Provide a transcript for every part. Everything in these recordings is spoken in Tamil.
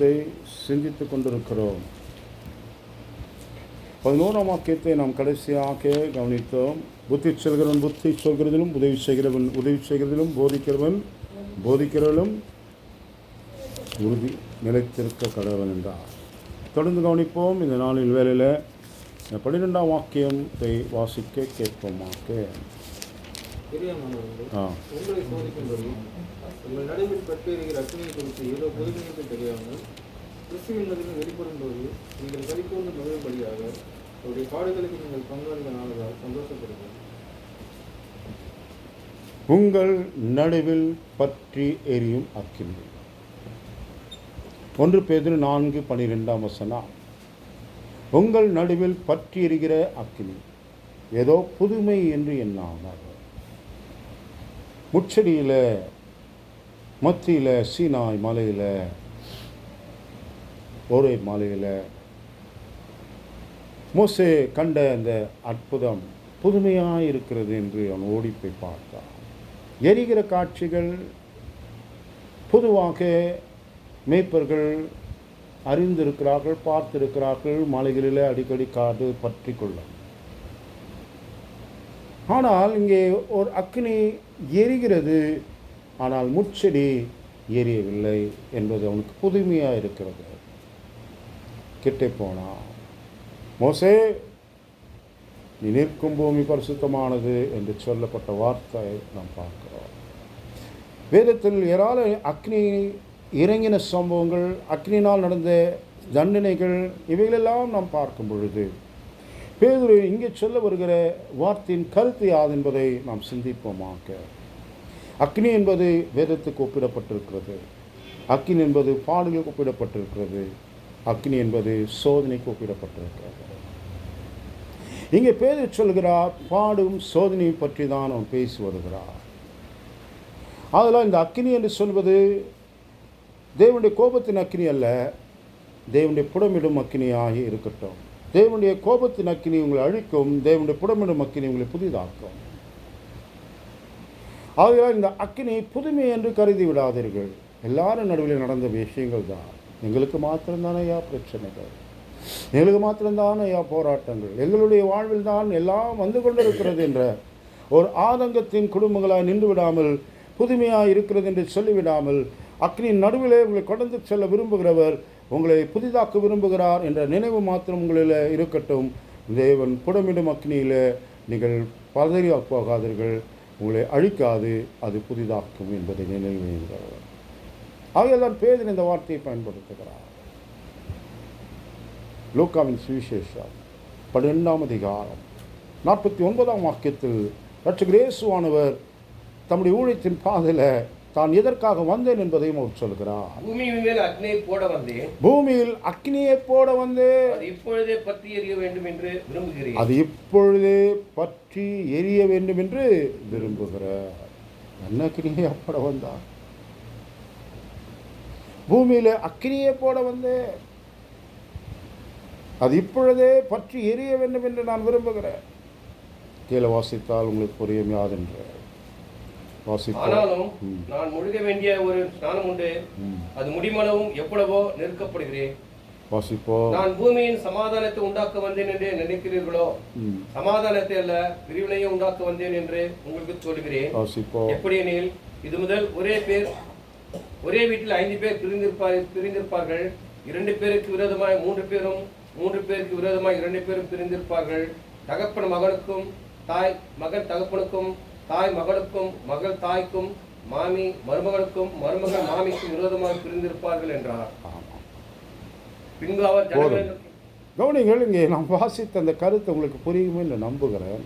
இதை சிந்தித்துக் கொண்டிருக்கிறோம். 11ஆம் வாக்கியத்தை நாம் கடைசியாக கவனித்தோம். புத்தி சொல்கிறவன் புத்தி சொல்கிறதிலும் உதவி செய்கிறவன் உதவி செய்கிறதிலும் போதிக்கிறவன் போதிக்கிறவனும் உறுதி நிலைத்திருக்க கடவன் என்றார். தொடர்ந்து கவனிப்போம். இந்த நாளின் வேளையில் 12ஆம் வாக்கியத்தை வாசிக்க கேட்போமாக. உங்கள் நடுவில் பற்றியிருக்கிற அக்னியை குறித்து ஏதோ பொதுமைக்கும் தெரியாமல் கிறிஸ்துவின் மதிப்பில் வெளிப்படும்போது நீங்கள் கலிக்கூர்ந்து மகிழும்படியாக அவருடைய பாடுகளுக்கு நீங்கள் பங்காளிகள் ஆனதால் சந்தோஷப்படுங்கள். உங்கள் நடுவில் பற்றி எரியும் அக்கினி. 1 பேதுரு 4:12 உங்கள் நடுவில் பற்றி எரிகிற அக்கினி ஏதோ புதுமை என்று எண்ணாமல் முச்சடியில் மத்தியில் சீனாய் மலையில் ஒரே மலையில் மோசே கண்ட அந்த அற்புதம் புதுமையாக இருக்கிறது என்று அவன் ஓடி போய் பார்த்தான். எரிகிற காட்சிகள் பொதுவாக மேய்ப்பர்கள் அறிந்திருக்கிறார்கள், பார்த்திருக்கிறார்கள். மலைகளில் அடிக்கடி காடு பற்றி கொள்ளும். ஆனால் இங்கே ஒரு அக்னி எரிகிறது, ஆனால் முச்செடி எரியவில்லை என்பது அவனுக்கு புதுமையாக இருக்கிறது. கிட்டே போனான். மோசே, நீ நிற்கும் பூமி பரிசுத்தமானது என்று சொல்லப்பட்ட வார்த்தை நாம் பார்க்கிறோம். வேதத்தில் ஏராள அக்னி இறங்கின சம்பவங்கள், அக்னினால் நடந்த தண்டனைகள், இவைகளெல்லாம் நாம் பார்க்கும் பொழுது பேதுரு இங்கே சொல்ல வருகிற வார்த்தையின் கருத்து யாது என்பதை நாம் சிந்திப்போமாக. அக்னி என்பது வேதத்துக்கு ஒப்பிடப்பட்டிருக்கிறது. அக்னி என்பது பாடுகளுக்கு ஒப்பிடப்பட்டிருக்கிறது. அக்னி என்பது சோதனைக்கு ஒப்பிடப்பட்டிருக்கிறது. இங்கே பேதுரு சொல்கிறார், பாடும் சோதனை பற்றி தான் அவன் பேசி வருகிறார். அதெல்லாம் இந்த அக்னி என்று சொல்வது தேவனுடைய கோபத்தின் அக்னி அல்ல, தேவனுடைய புடமிடும் அக்னியாகி இருக்கட்டும். தேவனுடைய கோபத்தின் அக்கினி உங்களை அழிக்கும், தேவனுடைய புடமிடும் அக்கினி உங்களை புதிதாக்கும். ஆகையால் இந்த அக்கினி புதுமை என்று கருதி விடாதீர்கள். எல்லாரும் நடுவில் நடந்த விஷயங்கள் தான். எங்களுக்கு மாத்திரம்தானே ஐயா பிரச்சனைகள், எங்களுக்கு மாத்திரம்தான் ஐயா போராட்டங்கள், எங்களுடைய வாழ்வில் தான் எல்லாம் வந்து கொண்டிருக்கிறது என்ற ஒரு ஆதங்கத்தின் குடும்பங்களாக நின்று விடாமல், புதுமையாக இருக்கிறது என்று சொல்லிவிடாமல், அக்னியின் நடுவிலே உங்களை கடந்து செல்ல விரும்புகிறவர் உங்களை புதிதாக்க விரும்புகிறார் என்ற நினைவு மாத்திரம் உங்களில் இருக்கட்டும். தேவன் புடமிடும் அக்னியில் நீங்கள் பதறி போகாதீர்கள், உங்களை அழிக்காது, அது புதிதாக்கும் என்பதை நினைவுகிறார். ஆகையால் பேதுரு இந்த வார்த்தையை பயன்படுத்துகிறார். லூக்காவின் சுவிசேஷம் 12ஆம் அதிகாரம் 49ஆம் வாக்கியத்தில் இரட்சகர் இயேசுவானவர் தம்முடைய ஊழியத்தின் பாதையில் தான் எதற்காக வந்தேன் என்பதையும் அவர் சொல்கிறார். பூமியில் அக்னியை போட வந்தேன், பூமியில் அக்னியை போட வந்தேன், அது இப்பொழுதே பற்றி எரிய வேண்டும் என்று விரும்புகிறேன். அது இப்பொழுதே பற்றி எரிய வேண்டும் என்று விரும்புகிறார். என்ன அக்னியை போட வந்தார்? பூமியில அக்னியை போட வந்தேன், அது இப்பொழுதே பற்றி எரிய வேண்டும் என்று நான் விரும்புகிறேன். கீழே வாசித்தால் உங்களுக்கு புரியும் யாதென்று. ஆனாலும் நான் முழுக வேண்டிய ஒரு ஸ்நானம் உண்டு, அது முடிமளவும் எவ்வளவோ நெருக்கப்படுகிறேன். நான் பூமியின் சமாதானத்தை உண்டாக்க வந்தேன் என்று நினைக்கிறீர்களோ? சமாதானத்தை அல்ல, பிரிவினையை உண்டாக்க வந்தேன் என்று உங்களுக்கு சொல்கிறேன். எப்படி எனில், இது முதல் ஒரே வீட்டில் 5 பேர் பிரிந்திருப்பார்கள். 2 பேருக்கு விரோதமாய் 3 பேரும், 3 பேருக்கு விரோதமாய் 2 பேரும் பிரிந்திருப்பார்கள். தகப்பன் மகனுக்கும், மகன் தகப்பனுக்கும், தாய் மகளுக்கும், மகள் தாய்க்கும், மாமி மருமகளுக்கும், மருமகள் மாமிக்கும் விரோதமாக பிரிந்திருப்பார்கள் என்றார். பின்பு அவர் கவனிங்கள், இங்கே நாம் வாசித்த அந்த கருத்து உங்களுக்கு புரியுமே என்று நம்புகிறேன்.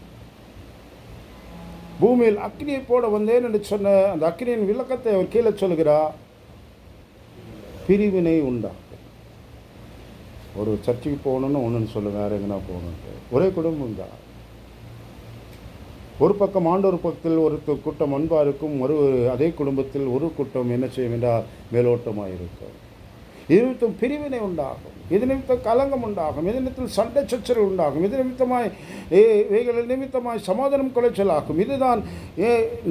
பூமியில் அக்னியை போட வந்தேன் என்று சொன்ன அந்த அக்னியின் விளக்கத்தை அவர் கீழே சொல்கிறார். பிரிவினை உண்டாகும். ஒரு சர்ச்சுக்கு போகணுன்னு ஒன்றுன்னு சொல்ல, வேற எங்கன்னா போகணுன்ட்டு ஒரே குடும்பம் தான். ஒரு பக்கம் ஆண்டோர் பக்கத்தில் ஒரு கூட்டம் அன்பாக இருக்கும், அதே குடும்பத்தில் ஒரு கூட்டம் என்ன செய்யும் என்றால் மேலோட்டமாக இருக்கும். இது நிமித்தம் பிரிவினை உண்டாகும், இது நிமித்தம் கலங்கம் உண்டாகும், இது நிமித்தம் சண்டை சச்சரவு உண்டாகும், இது நிமித்தமாய் சமாதானம் குலைச்சல் ஆகும். இதுதான்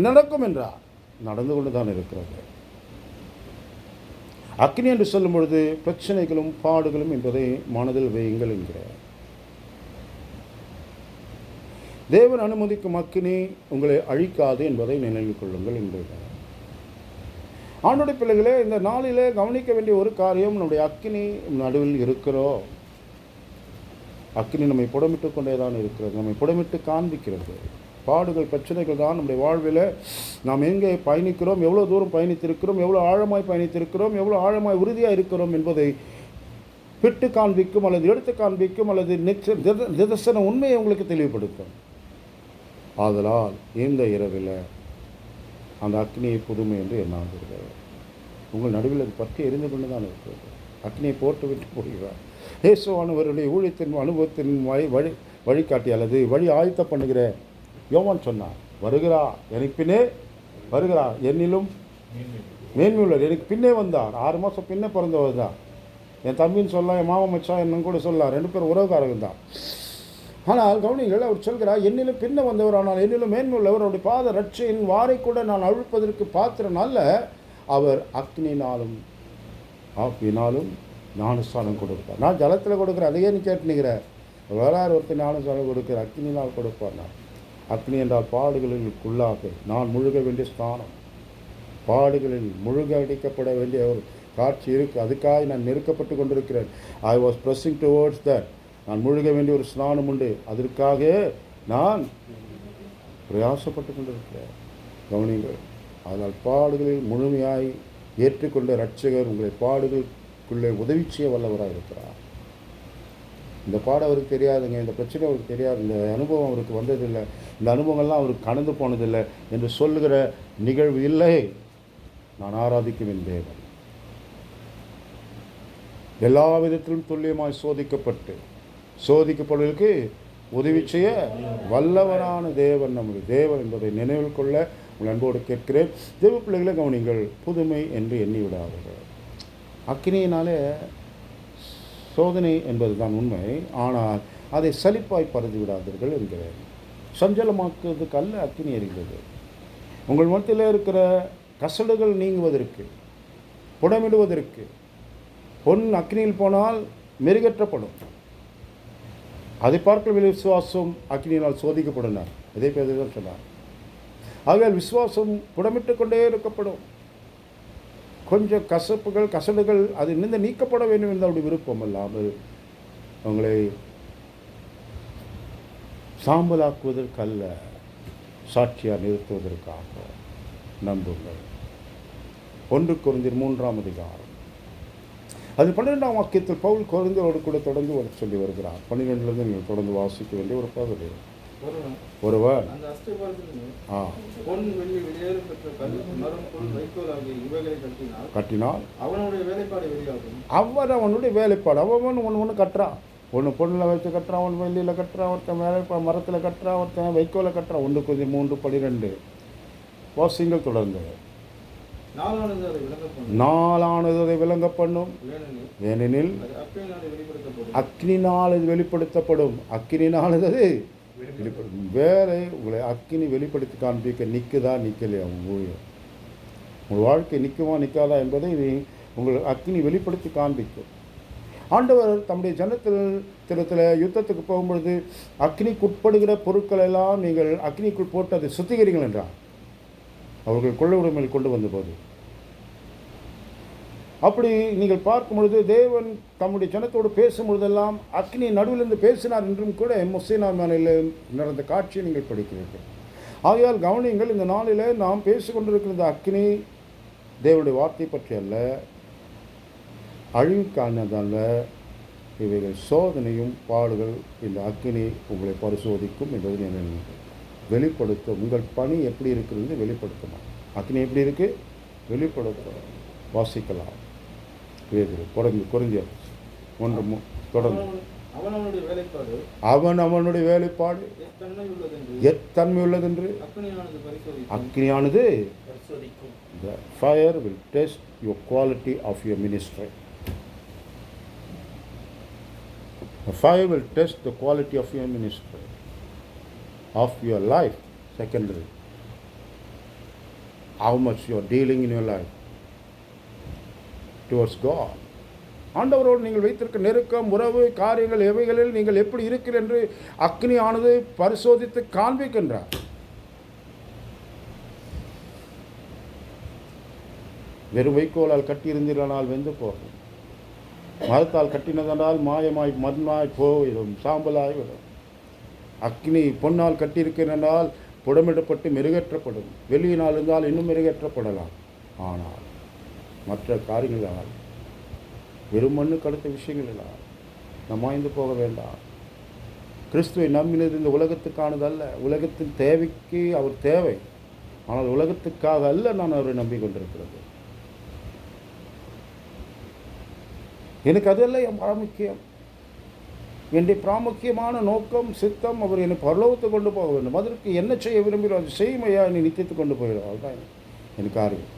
நடக்கும் என்றால் நடந்து கொண்டு தான் இருக்கிறது. அக்கினி என்று சொல்லும் பொழுது பிரச்சனைகளும் பாடுகளும் என்பதை மனதில் வையுங்கள் என்கிறார். தேவன் அனுமதிக்கும் அக்கினி உங்களை அழிக்காது என்பதை நினைவில் கொள்ளுங்கள் என்கிறார். ஆண்டோடைய பிள்ளைகளே, இந்த நாளிலே கவனிக்க வேண்டிய ஒரு காரியம், நம்முடைய அக்கினி நடுவில் இருக்கிறோம். அக்கினி நம்மை புடமிட்டு கொண்டே தான் இருக்கிறது, நம்மை புடமிட்டு காண்பிக்கிறது. பாடுகள் பிரச்சனைகள் தான் நம்முடைய வாழ்வில் நாம் எங்கே பயணிக்கிறோம், எவ்வளோ தூரம் பயணித்திருக்கிறோம், எவ்வளோ ஆழமாய் பயணித்திருக்கிறோம், எவ்வளோ ஆழமாய் உறுதியாக இருக்கிறோம் என்பதை பிட்டு காண்பிக்கும், அல்லது எடுத்து காண்பிக்கும், அல்லது நிதர்சன உண்மையை உங்களுக்கு தெளிவுபடுத்தும். ஆதலால் இந்த இரவில் அந்த அக்னியை புதுமை என்று எண்ணாதீர்கள். உங்கள் நடுவில் அது பற்றி எரிந்து கொண்டு தான் இருக்கிறது. அக்னியை போட்டு விட்டு போகிறார். இயேசுவானவருடைய ஊழியத்தின் அனுபவத்தின் வழிகாட்டி அல்லது வழி ஆயத்த பண்ணுகிற யோவான் சொன்னார், வருகிறா எனக்கு பின்னே வருகிறார், என்னிலும் மேன்மையுள்ளவர் எனக்கு பின்னே வந்தார். 6 மாதம் பின்னே பிறந்தவர் தான். என் தம்பின்னு சொல்லலாம், என் மாமா மச்சான் என்னன்னு கூட சொல்லலாம், 2 பேரும் உறவுக்காரர்கள் தான். ஆனால் கவனிங்கள், அவர் சொல்கிறார், என்னிலும் பின்ன வந்தவர், ஆனால் என்னிலும் மேன்மையுள்ளவர், அவருடைய பாத ரட்சையின் வாரை கூட நான் அழுப்பதற்கு பாத்திரம் அல்ல. அவர் அக்னினாலும் ஆப்பினாலும் ஞானஸ்தானம் கொடுப்பார். நான் ஜலத்தில் கொடுக்குறேன், அதையே நீ கேட்டுனுக்கிறேன். வேளாறு ஒருத்தர் ஞானஸ்தானம் கொடுக்குறேன், அக்னினால் கொடுப்பார். நான் அக்னி என்றால் பாடுகளுக்குள்ளாக நான் முழுக வேண்டிய ஸ்தானம், பாடுகளில் முழுக அடிக்கப்பட வேண்டிய ஒரு காட்சி இருக்குது. அதுக்காக நான் நெருக்கப்பட்டு கொண்டிருக்கிறேன். I was pressing towards that. நான் முழுக வேண்டிய ஒரு ஸ்நானம் உண்டு, அதற்காக நான் பிரயாசப்பட்டு கொண்டிருக்கிறேன். கவனிங்கள், அதனால் பாடுகளில் முழுமையாய் ஏற்றுக்கொண்ட இரட்சகர் உங்களை பாடுகளுக்குள்ளே உதவி செய்ய வல்லவராக இருக்கிறார். இந்த பாடம் அவருக்கு தெரியாதுங்க, இந்த பிரச்சனை அவருக்கு தெரியாது, இந்த அனுபவம் அவருக்கு வந்ததில்லை, இந்த அனுபவங்கள்லாம் அவருக்கு கடந்து போனதில்லை என்று சொல்லுகிற நிகழ்வு இல்லை. நான் ஆராதிக்கும் என் தேவன் எல்லா விதத்திலும் துல்லியமாய் சோதிக்கப்படுவதற்கு உதவி செய்ய வல்லவரான தேவன் நம்முடைய தேவன் என்பதை நினைவில் கொள்ள உங்கள் அன்போடு கேட்கிறேன். தேவ பிள்ளைகளை கவனிங்கள், புதுமை என்று எண்ணி விடாதீர்கள். அக்கினியினாலே சோதனை என்பது தான் உண்மை, ஆனால் அதை சலிப்பாய் பருதி விடாதீர்கள் என்கிறேன். சஞ்சலமாக்குவதற்கு அல்ல அக்கினி எரிகிறது. உங்கள் மத்தியில் இருக்கிற கசடுகள் நீங்குவதற்கு, புடமிடுவதற்கு. பொன் அக்னியில் போனால் மெருகேற்றப்படும், அதை பார்க்க விசுவாசம் அக்னியினால் சோதிக்கப்படினார். இதே பேர் தான் சொன்னார். ஆகையால் விசுவாசம் புடமிட்டு கொண்டே இருக்கப்படும். கொஞ்சம் கசப்புகள் கசடுகள் அது நீக்கப்பட வேண்டும் என்று அவருடைய விருப்பம் அல்லாமல் உங்களை சாம்பலாக்குவதற்கல்ல, சாட்சியாக நிறுத்துவதற்காக. நம்புங்கள். 1 கொரிந்தியர் 3ஆம் அதிகாரம் அது 12ஆம் வாக்கியத்தில் பவுல் கொரிந்தியரோடு கூட தொடர்ந்து சொல்லி வருகிறார். 12லேருந்து நீங்கள் தொடர்ந்து வாசிக்க வேண்டிய ஒரு பகுதி. ஒருவர் கட்டினால் அவனுடைய வேலைப்பாடு அவன் ஒன்று கட்டுறான். ஒன்று பொண்ணில் வச்சு கட்டுறான், ஒன்று வெள்ளியில் கட்டுறான், ஒருத்தன் வேலைப்பாடு மரத்தில் கட்டுறான், ஒருத்தன் வைக்கோலை கட்டுறான். 1 கொரிந்தியர் 3:12 வாசிங்கள் தொடர்ந்து. நாளானது அதை விளங்க பண்ணும், ஏனெனில் அக்னினால் இது வெளிப்படுத்தப்படும். அக்னினால் அது வெளிப்படும். வேற உங்களை அக்னி வெளிப்படுத்தி காண்பிக்க நிற்குதா நிற்கலையா உங்கள் ஊழியம், உங்கள் வாழ்க்கை நிற்குமா நிற்காதா என்பதை இது உங்கள் அக்னி வெளிப்படுத்தி காண்பிக்கும். ஆண்டவர் தம்முடைய ஜனத்தில் யுத்தத்துக்கு போகும்பொழுது அக்னிக்குட்படுகிற பொருட்கள் எல்லாம் நீங்கள் அக்னிக்குள் போட்டு அதை சுத்திகரிங்கள் என்றார். அவர்கள் கொள்ள உரிமையில் கொண்டு வந்தபோது அப்படி நீங்கள் பார்க்கும் பொழுது தேவன் தம்முடைய ஜனத்தோடு பேசும் பொழுதெல்லாம் அக்னி நடுவிலிருந்து பேசினார் என்றும் கூட முஸ்ஸேனாவில் நடந்த காட்சியை நீங்கள் படிக்கிறீர்கள். ஆகையால் கவனிங்கள், இந்த நாளில் நாம் பேசிக்கொண்டிருக்கிற இந்த அக்னி தேவனுடைய வார்த்தை பற்றி அல்ல, அழிவுக்கானதல்ல. இவைகள் சோதனையும் பாடுகள். இந்த அக்னி உங்களை பரிசோதிக்கும் என்பதை நீங்கள் வெளிப்படுத்த, உங்கள் பணி எப்படி இருக்கிறது வெளிப்படுத்தணும். அக்னி எப்படி இருக்கு வெளிப்படுத்தணும். வாசிக்கலாம். கொரிந்தியர் 1 தொடர்ந்து. அவன் அவனுடைய வேலைப்பாடு எத்தன்மை உள்ளதென்று அக்னியானது the fire will test your quality of your ministry. The fire will test the quality of your ministry, of your life. Secondary, how much you are dealing in your life. Towards God. ஆண்டவரோடு நீங்கள் வைத்திருக்க நெருக்கம், உறவு, காரியங்கள் எவைகளில் நீங்கள் எப்படி இருக்கிறீர்கள் என்று அக்னியானது பரிசோதித்து காண்பிக்கின்றார். வெறும் வைக்கோலால் கட்டியிருந்தீர்களானால் வெந்து போகும். மரத்தால் கட்டினதென்றால் மாயமாய் மண்ணாய் போய்விடும், சாம்பலாய்விடும். அக்னி பொன்னால் கட்டியிருக்கிறனால் புடமிடப்பட்டு மெருகேற்றப்படும். வெளியினால் இருந்தால் இன்னும் மெருகேற்றப்படலாம். ஆனால் மற்ற காரியங்களால், வெறும் மண்ணுக்கு அடுத்த விஷயங்களால் நாம் மாய்ந்து போக வேண்டாம். கிறிஸ்துவை நம்பினது இந்த உலகத்துக்கானதல்ல. உலகத்தின் தேவைக்கு அவர் தேவை. ஆனால் உலகத்துக்காக அல்ல நான் அவரை நம்பிக்கொண்டிருக்கிறது. எனக்கு அதெல்லாம் என் பிராமுக்கியம். என்னுடைய பிராமுக்கியமான நோக்கம், சித்தம், அவர் என்னை பரலோகத்தை கொண்டு போக வேண்டும். அதற்கு என்ன செய்ய விரும்புகிறோம் அது செய்யுமையா என்னை நித்தியத்தை கொண்டு போயிடும். அதுதான் எனக்கு காரியம்.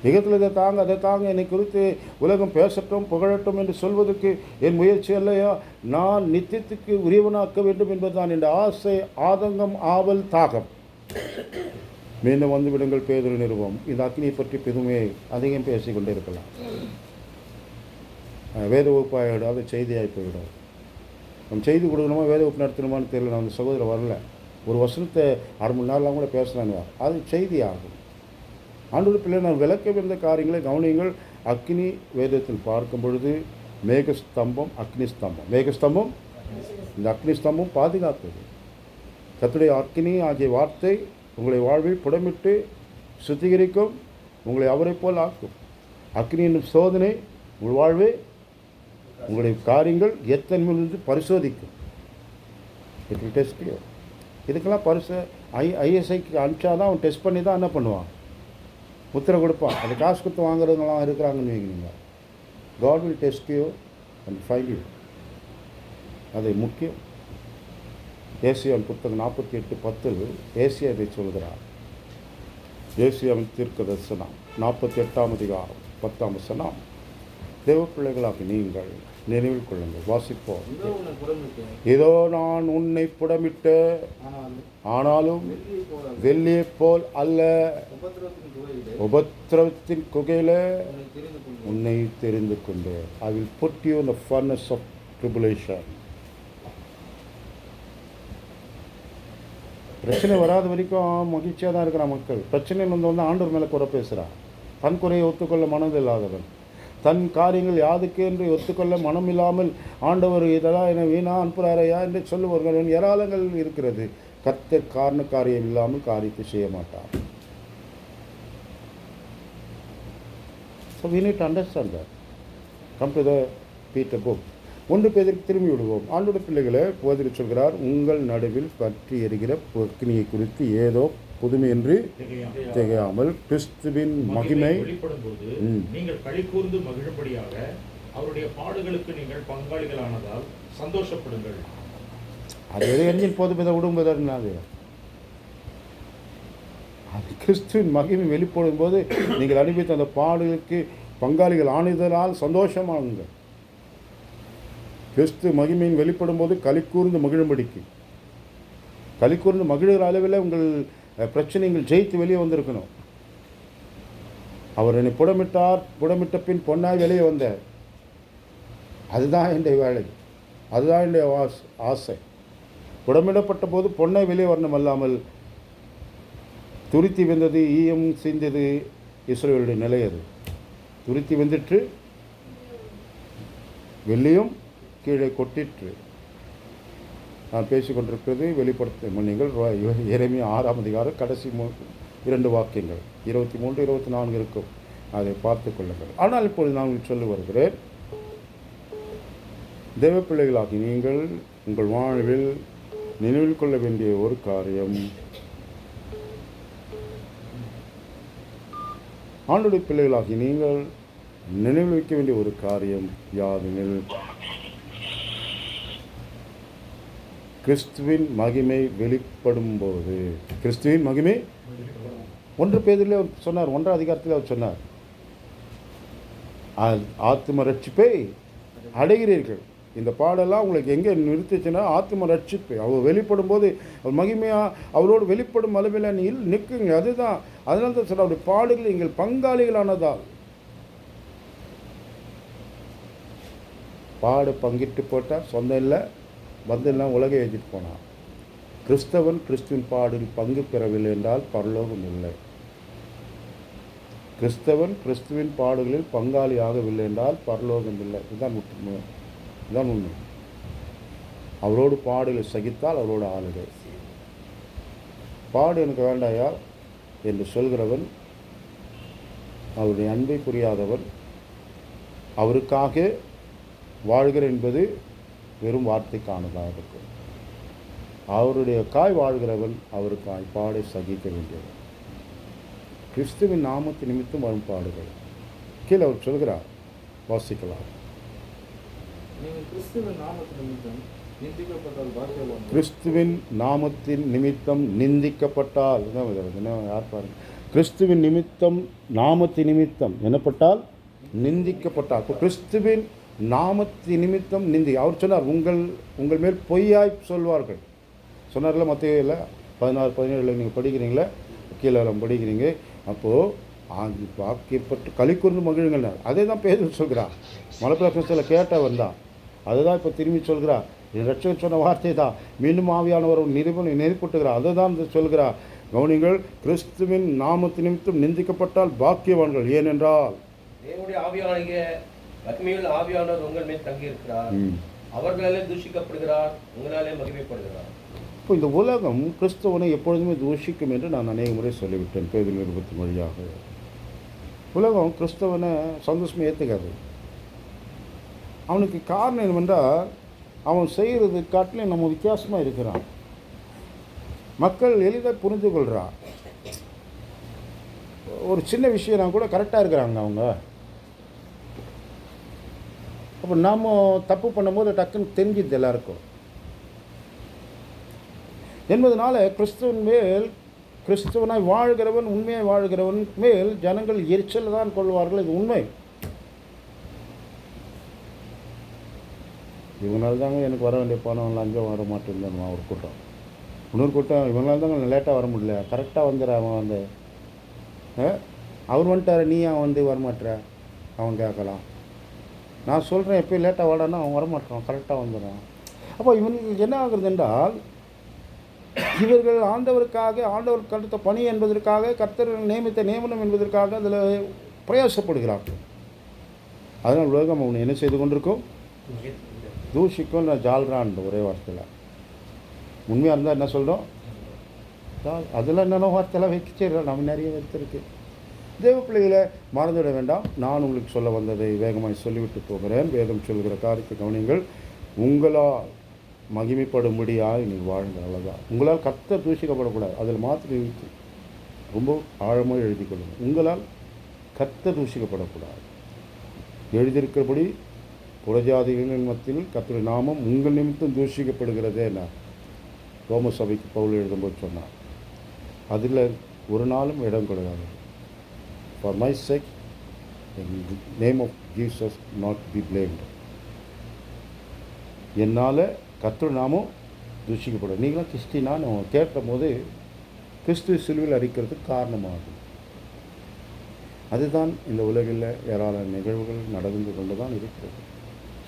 யுகத்தில் இதை தாங்க அதை தாங்க என்னை குறித்து உலகம் பேசட்டும் புகழட்டும் என்று சொல்வதற்கு என் முயற்சி அல்லையா. நான் நித்தியத்துக்கு உரியவனாக்க வேண்டும் என்பதுதான் என் ஆசை, ஆதங்கம், ஆவல், தாகம். மீண்டும் வந்து விடுங்கள் பேதுரு நிறுவம். இந்த அக்னியை பற்றி பெருமையை அதிகம் பேசிக்கொண்டே இருக்கலாம். வேத வகுப்பாகிடும், அது செய்தியாகி போயிடும். நம்ம செய்தி கொடுக்கணுமா வேத வகுப்பு நடத்தணுமான்னு தெரியல. நான் அந்த சகோதரர் வரல. ஒரு வசனத்தை 1/2 மணி நேரம்லாம் கூட பேசுகிறாங்க. அது செய்தி ஆகும். ஆண்டவர் பிள்ளை நான் விளக்க வந்த காரியங்களை கவனியுங்கள். அக்னி வேதத்தில் பார்க்கும் பொழுது மேகஸ்தம்பம், அக்னி ஸ்தம்பம். மேகஸ்தம்பம், இந்த அக்னி ஸ்தம்பம் பாதுகாத்தது. கர்த்தருடைய அக்னி ஆகிய வார்த்தை உங்களை வாழ்வில் புடமிட்டு சுத்திகரிக்கும், உங்களை அவரை போல் ஆக்கும். அக்னி என்னும் சோதனை உங்கள் வாழ்வே உங்களுடைய காரியங்கள் எத்தன்மையிலிருந்து பரிசோதிக்கும். It will test you. இதுக்கெல்லாம் ஐஎஸ்ஐக்கு அனுப்பிச்சாதான் அவன் டெஸ்ட் பண்ணி தான் என்ன பண்ணுவான், உத்தரவு கொடுப்பான். அது காசு கொடுத்து வாங்குறவங்களாம் இருக்கிறாங்கன்னு வைக்கிறீங்க. God will test you and find you. அது முக்கியம். ஏசியாவின் புத்தகம் 48:10 ஏசியா இதை சொல்கிறார். ஏசியாவின் தீர்க்க தரிசனம் 48ஆம் அதிகாரம் 10ஆம் வசனம். தேவ பிள்ளைகளாக நீங்கள் நினைவில் கொள்ளுங்கள். வாசிப்போம். இதோ நான் உன்னை புடமிட்ட, ஆனாலும் வெள்ளியை போல் அல்ல, உபத்திரவத்தின் குகையில உன்னை தெரிந்து கொண்டு. I will put you in the furnace of tribulation. பிரச்சனை வராத வரைக்கும் மகிழ்ச்சியாக தான் இருக்கிற மக்கள். பிரச்சனை வந்து ஆண்டவர் மேலே குறை பேசுகிறான். தன் குறையை ஒத்துக்கொள்ள மனது இல்லாதவன், தன் காரியங்கள் யாதுக்கு என்று ஒத்துக்கொள்ள மனம் இல்லாமல் ஆண்டவர் இதெல்லாம் என வீணா அனுப்புகிறாரையா என்று சொல்லுவார்கள். ஏராளங்கள் இருக்கிறது. கர்த்தர் காரண காரியம் இல்லாமல் காரியத்தை செய்ய மாட்டார். So we need to understand that. Come to the Peter book. 1 பேதுருக்கு திரும்பி விடுவோம். ஆண்டோட பிள்ளைகளை பேதுரு சொல்கிறார், உங்கள் நடுவில் பற்றி எரிகிற அக்னியை குறித்து ஏதோ புதுமை என்று திகையாமல் கிறிஸ்துவின் மகிமை வெளிப்படும்போது நீங்கள் களி கூர்ந்து மகிழும்படியாக அவருடைய பாடுகளுக்கு நீங்கள் பங்காளிகளானதால் சந்தோஷப்படுங்கள். அது எது எஞ்சின் போதும் இதை விடும்போது அது கிறிஸ்துவின் மகிமை வெளிப்படும் போது நீங்கள் அனுபவித்த அந்த பாடுகளுக்கு பங்காளிகள் ஆனதனால் சந்தோஷமாகுங்கள். கிறிஸ்து மகிமையின் வெளிப்படும் போது களி கூர்ந்து மகிழும்படிக்கு, களி கூர்ந்து மகிழ்கிற அளவில் உங்கள் பிரச்சனைகள் ஜெயித்து வெளியே வந்திருக்கணும். அவர் என்னை புடமிட்டார், புடமிட்ட பின் பொன்னாய் வெளியே வந்தார். அதுதான் என்னுடைய வேலை, அதுதான் என்னுடைய ஆசை. புடமிடப்பட்ட போது பொன்னாய் வெளியே வரணும் அல்லாமல் துருத்தி வெந்தது ஈயம் சிந்தது இஸ்ரவேலுடைய நிலை. அது துருத்தி வெந்துட்டு வெள்ளியும் கீழே கொட்டிற்று. நான் பேசிக்கொண்டிருக்கிறது வெளிப்படுத்த நீங்கள் எரேமியா 6ஆம் அதிகாரம் கடைசி 2 வாக்கியங்கள் 23, 24 இருக்கும். அதை பார்த்து கொள்ளுங்கள். ஆனால் இப்பொழுது நான் சொல்ல வருகிறேன், தேவ பிள்ளைகளாகி நீங்கள் உங்கள் வாழ்வில் நினைவில் கொள்ள வேண்டிய ஒரு காரியம், ஆண்டுடைய பிள்ளைகளாகி நீங்கள் நினைவில் வைக்க வேண்டிய ஒரு காரியம் யாதெனில், கிறிஸ்துவின் மகிமை வெளிப்படும் போது, கிறிஸ்துவின் மகிமை 1 பேதுருவிலே சொன்னார், 1ஆம் அதிகாரத்தில் அவர் சொன்னார், ஆத்தும ரட்சிப்பை அடைகிறீர்கள். இந்த பாடெல்லாம் உங்களுக்கு எங்கே நிறுத்துச்சுன்னா ஆத்தும ரட்சிப்பு. அவர் வெளிப்படும் போது அவர் மகிமையாக அவரோடு வெளிப்படும் அளவில் நிற்குங்க. அதுதான், அதனால தான் சொல்ல அவருடைய பாடுகள் எங்கள் பங்காளிகளானதால். பாடு பங்கிட்டு போட்டால் சொந்தம் இல்லை, பந்தம் இல்லை, உலகை ஏற்றிட்டு போனான். கிறிஸ்தவன் கிறிஸ்துவின் பாடில் பங்கு பெறவில்லை என்றால் பரலோகம் இல்லை. கிறிஸ்தவன் கிறிஸ்துவின் பாடுகளில் பங்காளி ஆகவில்லை என்றால் பரலோகம் இல்லை. இதுதான் உண்மை. அவரோடு பாடுகளை சகித்தால் அவரோடு ஆளுகை. பாடு எனக்கு வேண்டாயா என்று சொல்கிறவன் அவருடைய அன்பை புரியாதவன். அவருக்காக வாழ்கிற என்பது வெறும் வார்த்தைக்கானதாக இருக்கும். அவருடைய காய் வாழ்கிறவன் அவருக்காய் பாடை சகிக்க வேண்டியவன். கிறிஸ்துவின் நாமத்து நிமித்தம் வரும் பாடுகள் கீழே அவர் சொல்கிறார், வாசிக்கலாம். கிறிஸ்துவின் நாமத்தின் நிமித்தம் நிந்திக்கப்பட்டால் யார் பாருங்க, கிறிஸ்துவின் நிமித்தம் நாமத்தின் நிமித்தம் என்னப்பட்டால் நிந்திக்கப்பட்டால். இப்போ கிறிஸ்துவின் நாமத்தின் நிமித்தம் அவர் சொன்னார், உங்கள் மேல் பொய்யாய் சொல்வார்கள் சொன்னார்ல. மத்தேயுவில் 16-17 நீங்கள் படிக்கிறீங்களே, கீழே படிக்கிறீங்க. அப்போது வாக்கியப்பட்டு களி கூர்ந்து மகிழுங்கள். அதே தான் பேதுரு சொல்கிறார். மலைப்பிரசனத்தில் கேட்டவன் தான் அதுதான் இப்போ திரும்பி சொல்கிறார். என் ரட்சகர் சொன்ன வார்த்தை தான் மீண்டும் ஆவியானவர் நெறிப்பட்டுகிறார். அதை தான் சொல்கிறார். கவனிங்கள், கிறிஸ்துவின் நாமத்து நிமித்தம் நிந்திக்கப்பட்டால் பாக்கியவான்கள். ஏனென்றால் தேவனுடைய ஆவியானவர் உங்கள் மேல் தங்கி இருக்கிறார், அவர்களாலே தூஷிக்கப்படுகிறார், உங்களாலே மகிமைப்படுகிறார். இப்போ இந்த உலகம் கிறிஸ்தவனை எப்பொழுதுமே தூஷிக்கும் என்று நான் அநேக முறை சொல்லிவிட்டேன். பேதுரு நிருபத்தின் வழியாக உலகம் கிறிஸ்தவனை சந்தோஷமாக ஏற்றுக்காது. அவனுக்கு காரணம் என்னவென்றால் அவன் செய்கிறது காட்டிலும் நம்ம வித்தியாசமாக இருக்கிறான். மக்கள் எளிதாக புரிந்து கொள்கிறான். ஒரு சின்ன விஷயம் கூட கரெக்டாக இருக்கிறாங்க அவங்க. அப்போ நாம் தப்பு பண்ணும்போது டக்குன்னு தெரிஞ்சுது எல்லாருக்கும் என்பதனால கிறிஸ்துவனாய் வாழ்கிறவன், உண்மையாக வாழ்கிறவன் மேல் ஜனங்கள் எரிச்சல் தான் கொள்வார்கள். இது உண்மை. இவங்களால தாங்க எனக்கு வர வேண்டிய பணம் லஞ்சம் வர மாட்டேன் ஒரு கூட்டம். இன்னொரு கூட்டம் இவங்களால தாங்க லேட்டாக வர முடியல, கரெக்டாக வந்துடுற அவன் வந்து அவர் வந்துட்டார, நீ அவன் வரமாட்டுற அவன் கேட்கலாம். நான் சொல்கிறேன் எப்போயும் லேட்டாக வாடான்னா அவன் வரமாட்டான், கரெக்டாக வந்துடுறான். அப்போ இவங்களுக்கு என்ன ஆகுறது என்றால், இவர்கள் ஆண்டவர் கடுத்த பணி என்பதற்காக, கர்த்தர்கள் நியமித்த நியமனம் என்பதற்காக அதில் பிரயாசப்படுகிறார்கள். அதனால் உலகம் அவனை என்ன செய்து கொண்டிருக்கும்? தூஷிக்கும். நான் ஜால்ரான் ஒரே வார்த்தையில் உண்மையாக இருந்தால் என்ன சொல்கிறோம்? அதெல்லாம் என்னென்ன வார்த்தையெல்லாம் வைக்க நம்ம நிறைய வைத்திருக்கு. தேவ பிள்ளைகளை மறந்துவிட வேண்டாம். நான் உங்களுக்கு சொல்ல வந்ததை வேகமாக சொல்லிவிட்டு போகிறேன். வேதம் சொல்கிற காரியத்தை கவனிங்கள். உங்களால் மகிமைப்படும்படியாக நீங்கள் வாழுங்கள். அவ்வளோதான். உங்களால் கர்த்தர் தூஷிக்கப்படக்கூடாது. அதில் மாத்திரை இருக்கு, ரொம்ப ஆழமாக எழுதி கொள்ளுங்கள். உங்களால் கர்த்தர் தூஷிக்கப்படக்கூடாது. எழுதியிருக்கிறபடி புறஜாதிகளின் மத்தியில் கர்த்தருடைய நாமம் உங்கள் நிமித்தம் தூஷிக்கப்படுகிறதே. நான் ரோம சபைக்கு பவுல் எழுதும்போது சொன்னார், அதில் ஒரு நாளும் இடம் கிடையாது. For my sake name of Jesus not be blamed. என்னால் கர்த்தருடைய நாமம் தூஷிக்கப்படும். நீங்களாம் கிறிஸ்டினான்னு கேட்ட போது கிறிஸ்துவ சிலுவையில் அடிக்கிறதுக்கு காரணமாகும். அதுதான் இந்த உலகில் ஏராளமான நிகழ்வுகள் நடந்து கொண்டு தான் இருக்கிறது.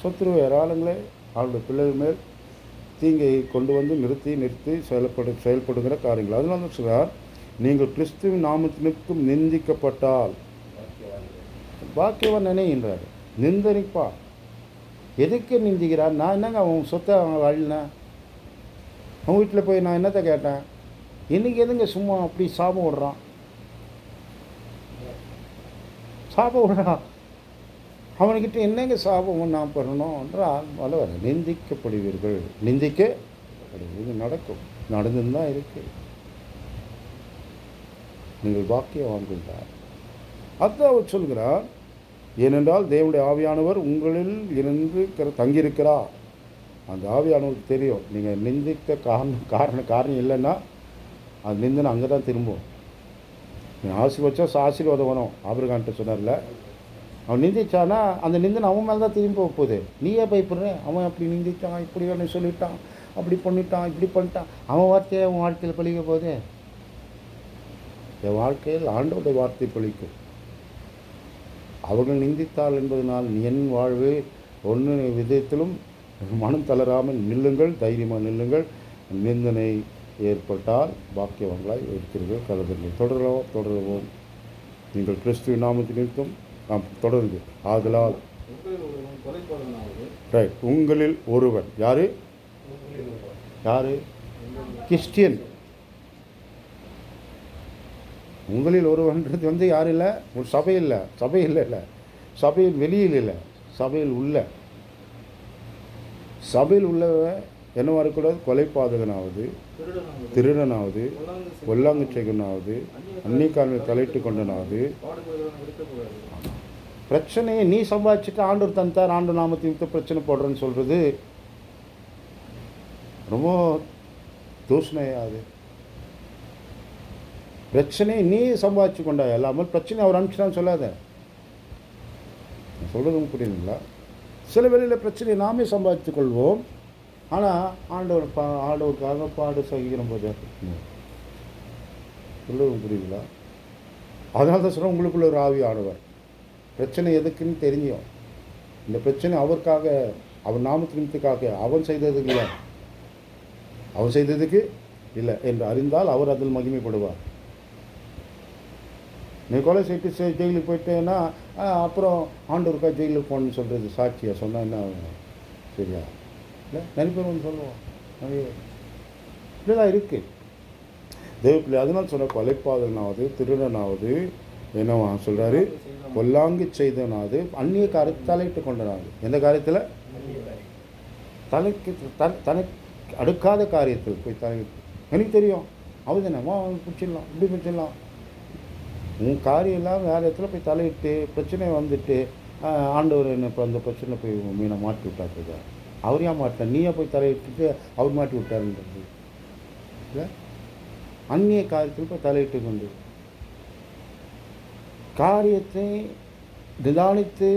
சத்துருவ ஏராளங்களே அவருடைய பிள்ளைகள் மேல் தீங்கை கொண்டு வந்து நிறுத்தி செயல்படுகிற காரியங்கள். அதனால தான் சொல்கிறார், நீங்கள் கிறிஸ்துவின் நாமத்தினுக்கும் நிந்திக்கப்பட்டால் பாக்கியவன் நினைகின்றார். நிந்தனிப்பா எதுக்கு நிந்திக்கிறார்? நான் என்னங்க அவன் சொத்தை அவன் அழினேன், அவன் வீட்டில் போய் நான் என்னத்தை கேட்டேன்? இன்றைக்கி எதுங்க சும்மா அப்படி சாபம் விடுறான்? சாபம் விடுறான். அவனுக்கிட்ட என்னங்க சாபம் நான் பண்ணணும் என்றால் வளவர நிந்திக்கப்படுவீர்கள். இது நடக்கும், நடந்துன்னு தான் இருக்கு. நீங்கள் பாக்கியவான்கள். அதுதான் அவர் சொல்கிறார். ஏனென்றால் தேவனுடைய ஆவியானவர் உங்களில் இருந்து தங்கியிருக்கிறார். அந்த ஆவியானவருக்கு தெரியும் நீங்கள் நிந்திக்க காரணம் இல்லைன்னா அது நிந்தனை அங்கே தான் திரும்பும். நீங்கள் ஆசீர்வச்சா ஆசீர்வாதம் வரும். ஆபிரகாம்கிட்ட சொன்னார்ல, அவன் நிந்திச்சானா அந்த நிந்தனை அவன் மேலே தான் திரும்பி போகுது. நீயே பயப்படுற, அவன் அப்படி நிந்திச்சான், இப்படி வேணும் சொல்லிட்டான், அப்படி பண்ணிட்டான், இப்படி பண்ணிட்டான். அவன் வார்த்தையை அவன் வாழ்க்கையில் பழிக்க போகுது. என் வாழ்க்கையில் ஆண்டவருடைய வார்த்தை பழிக்கும். அவர்கள் நிந்தித்தாள் என்பதனால் என் வாழ்வு ஒன்று விதத்திலும் மனம் தளராமல் நில்லுங்கள், தைரியமாக நில்லுங்கள். நிந்தனை ஏற்பட்டால் பாக்கியவங்களாய் இருக்கிறீர்கள் கருதுங்கள். தொடரவும் நீங்கள் கிறிஸ்துவின் நாமத்தில் நிமித்தம் நாம் தொடருது. ஆதலால் ரைட், உங்களில் ஒருவன் யாரு கிறிஸ்டியன். உங்களில் ஒருவன்றது யார் இல்லை? ஒரு சபையில் இல்லை, சபையில் வெளியில் இல்லை, சபையில் உள்ளவன் என்னவா இருக்கக்கூடாது? கொலைபாதகனாவது, திருடனாவது, ஒல்லாங்குச்செய்கனாவது, அந்நியக்காரனை தலையிட்டு கொண்டனாவது. பிரச்சனையை நீ சம்பாதிச்சுட்டு ஆண்டவர் தந்தார், ஆண்டு நாமத்தை பிரச்சனை போடுறேன்னு சொல்கிறது ரொம்ப தூஷணையாது. பிரச்சனையை நீ சம்பாதிச்சு கொண்டா இல்லாமல் பிரச்சனை அவர் அனுப்பிச்சிட்டான்னு சொல்லாத. சொல்கிறதும் புரியுதுங்களா? சில வேளையில் பிரச்சனையை நாமே சம்பாதித்து கொள்வோம். ஆனால் ஆண்டவருக்காக பாடு சகிக்கிற போது சொல்லுவதும் புரியுதுங்களா? அதனால தான் சொல்கிறேன், உங்களுக்குள்ள ஒரு ஆவி ஆடுவார். பிரச்சனை எதுக்குன்னு தெரிஞ்சியும், இந்த பிரச்சனை அவருக்காக, அவர் நாமத்திற்காக, அவன் செய்ததுக்கு இல்லை என்று அறிந்தால் அவர் அதில் மகிமைப்படுவார். நீ கொலை செய்து ஜெயிலுக்கு போயிட்டேன்னா அப்புறம் ஆண்டவருக்கா ஜெயிலுக்கு போகணுன்னு சொல்கிறது சாட்சியாக சொன்னால் என்ன ஆகும்? சரியா? இல்லை, நிறைய பேர் வந்து சொல்லுவோம், நிறைய இப்படிதான் இருக்குது தேவப்பிள்ளை. அதனால் சொல்ல கொலைப்பாதனாவது, திருடனாவது, என்னவா சொல்கிறாரு? கொல்லாங்கு செய்தனாவது, அந்நிய காரியத்தை தலையிட்டு கொண்டனாவது. எந்த காரியத்தில்? தனக்கு அடுக்காத காரியத்தில் போய் தலையிட்டு. எனக்கு தெரியும் அவன் தானே, அவன் பிடிச்சிடலாம், இப்படி பிடிச்சிடலாம். உன் காரியம் இல்லாமல் வேறு இடத்துல போய் தலையிட்டு பிரச்சனை வந்துட்டு ஆண்டவர் என்ன இப்போ அந்த பிரச்சனை போய் மீனை மாட்டி விட்டாக்குதா? அவர் ஏன் மாட்டார்? நீயே போய் தலையிட்டு அவர் மாட்டி விட்டாருன்றது இல்லை. அந்நிய காரியத்தில் போய் தலையிட்டு கொண்டு காரியத்தை நிதானித்து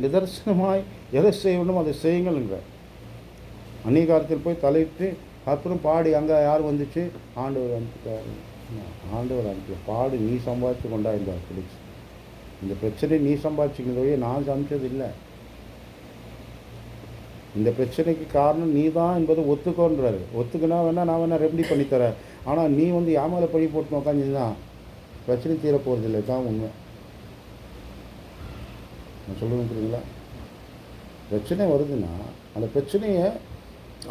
நிதர்சனமாய் எதை செய்யணும் அதை செய்யுங்கள்ங்கிற. அந்நிய காரியத்தில் போய் தலையிட்டு அப்புறம் பாடி அங்கே யார் வந்துச்சு? ஆண்டவர் அனுப்பிட்டார். ஆண்டவர் அனுப்பிய பாடு நீ சம்பாதிச்சு கொண்டா இருந்தார் பிடிச்சி. இந்த பிரச்சனை நீ சம்பாதிச்சுக்கிறதையே நான் சமைச்சது இல்லை. இந்த பிரச்சனைக்கு காரணம் நீ தான் என்பது ஒத்துக்கோன்றாரு. ஒத்துக்குனா வேணால் நான் வேணால் ரெமெடி பண்ணித்தரேன். ஆனால் நீ வந்து யாமலை பழி போட்டு உக்காந்துதான் பிரச்சனை தீரப்போகிறதில்லை. தான் உண்மை. நான் சொல்லுவேன் புரியுங்களா? பிரச்சனை வருதுன்னா அந்த பிரச்சனையை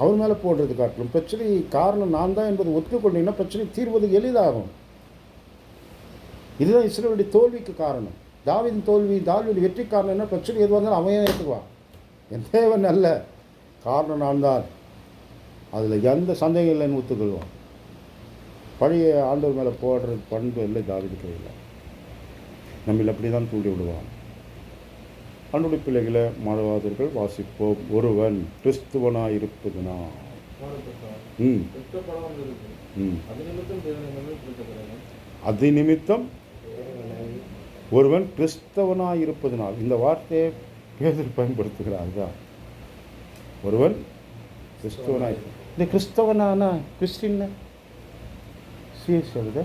அவர் மேலே போடுறது காட்டிலும் பிரச்சனை காரணம் நான் தான் என்பது ஒத்துக்கொண்டீங்கன்னா பிரச்சனை தீர்வது எளிதாகும். இதுதான் இஸ்ரவேலுடைய தோல்விக்கு காரணம். தாவீதின் வெற்றி காரணம் என்ன? பிரச்சனை எதுவாக இருந்தாலும் அவன் ஏற்றுக்குவான். என் தேவன் அல்ல, காரணம் நான் தான், அதில் எந்த சந்தேகம் இல்லைன்னு ஒத்துக்கொள்வான். பழைய ஆண்டவர் மேலே போடுற பண்பு இல்லை தாவீது கையில். நம்மள அப்படி தான் தூண்டி விடுவான். அன்புடைய பிள்ளைகளை மாணவாதர்கள் வாசிப்போம். ஒருவன் கிறிஸ்துவனாக இருப்பதுனா அது நிமித்தம் ஒருவன் கிறிஸ்தவனாக இருப்பதனால். இந்த வார்த்தையை பேதர் பயன்படுத்துகிறார். தான் ஒருவன் கிறிஸ்தவனாக. இந்த கிறிஸ்தவனானா கிறிஸ்டின் சிஎஸ் எழுத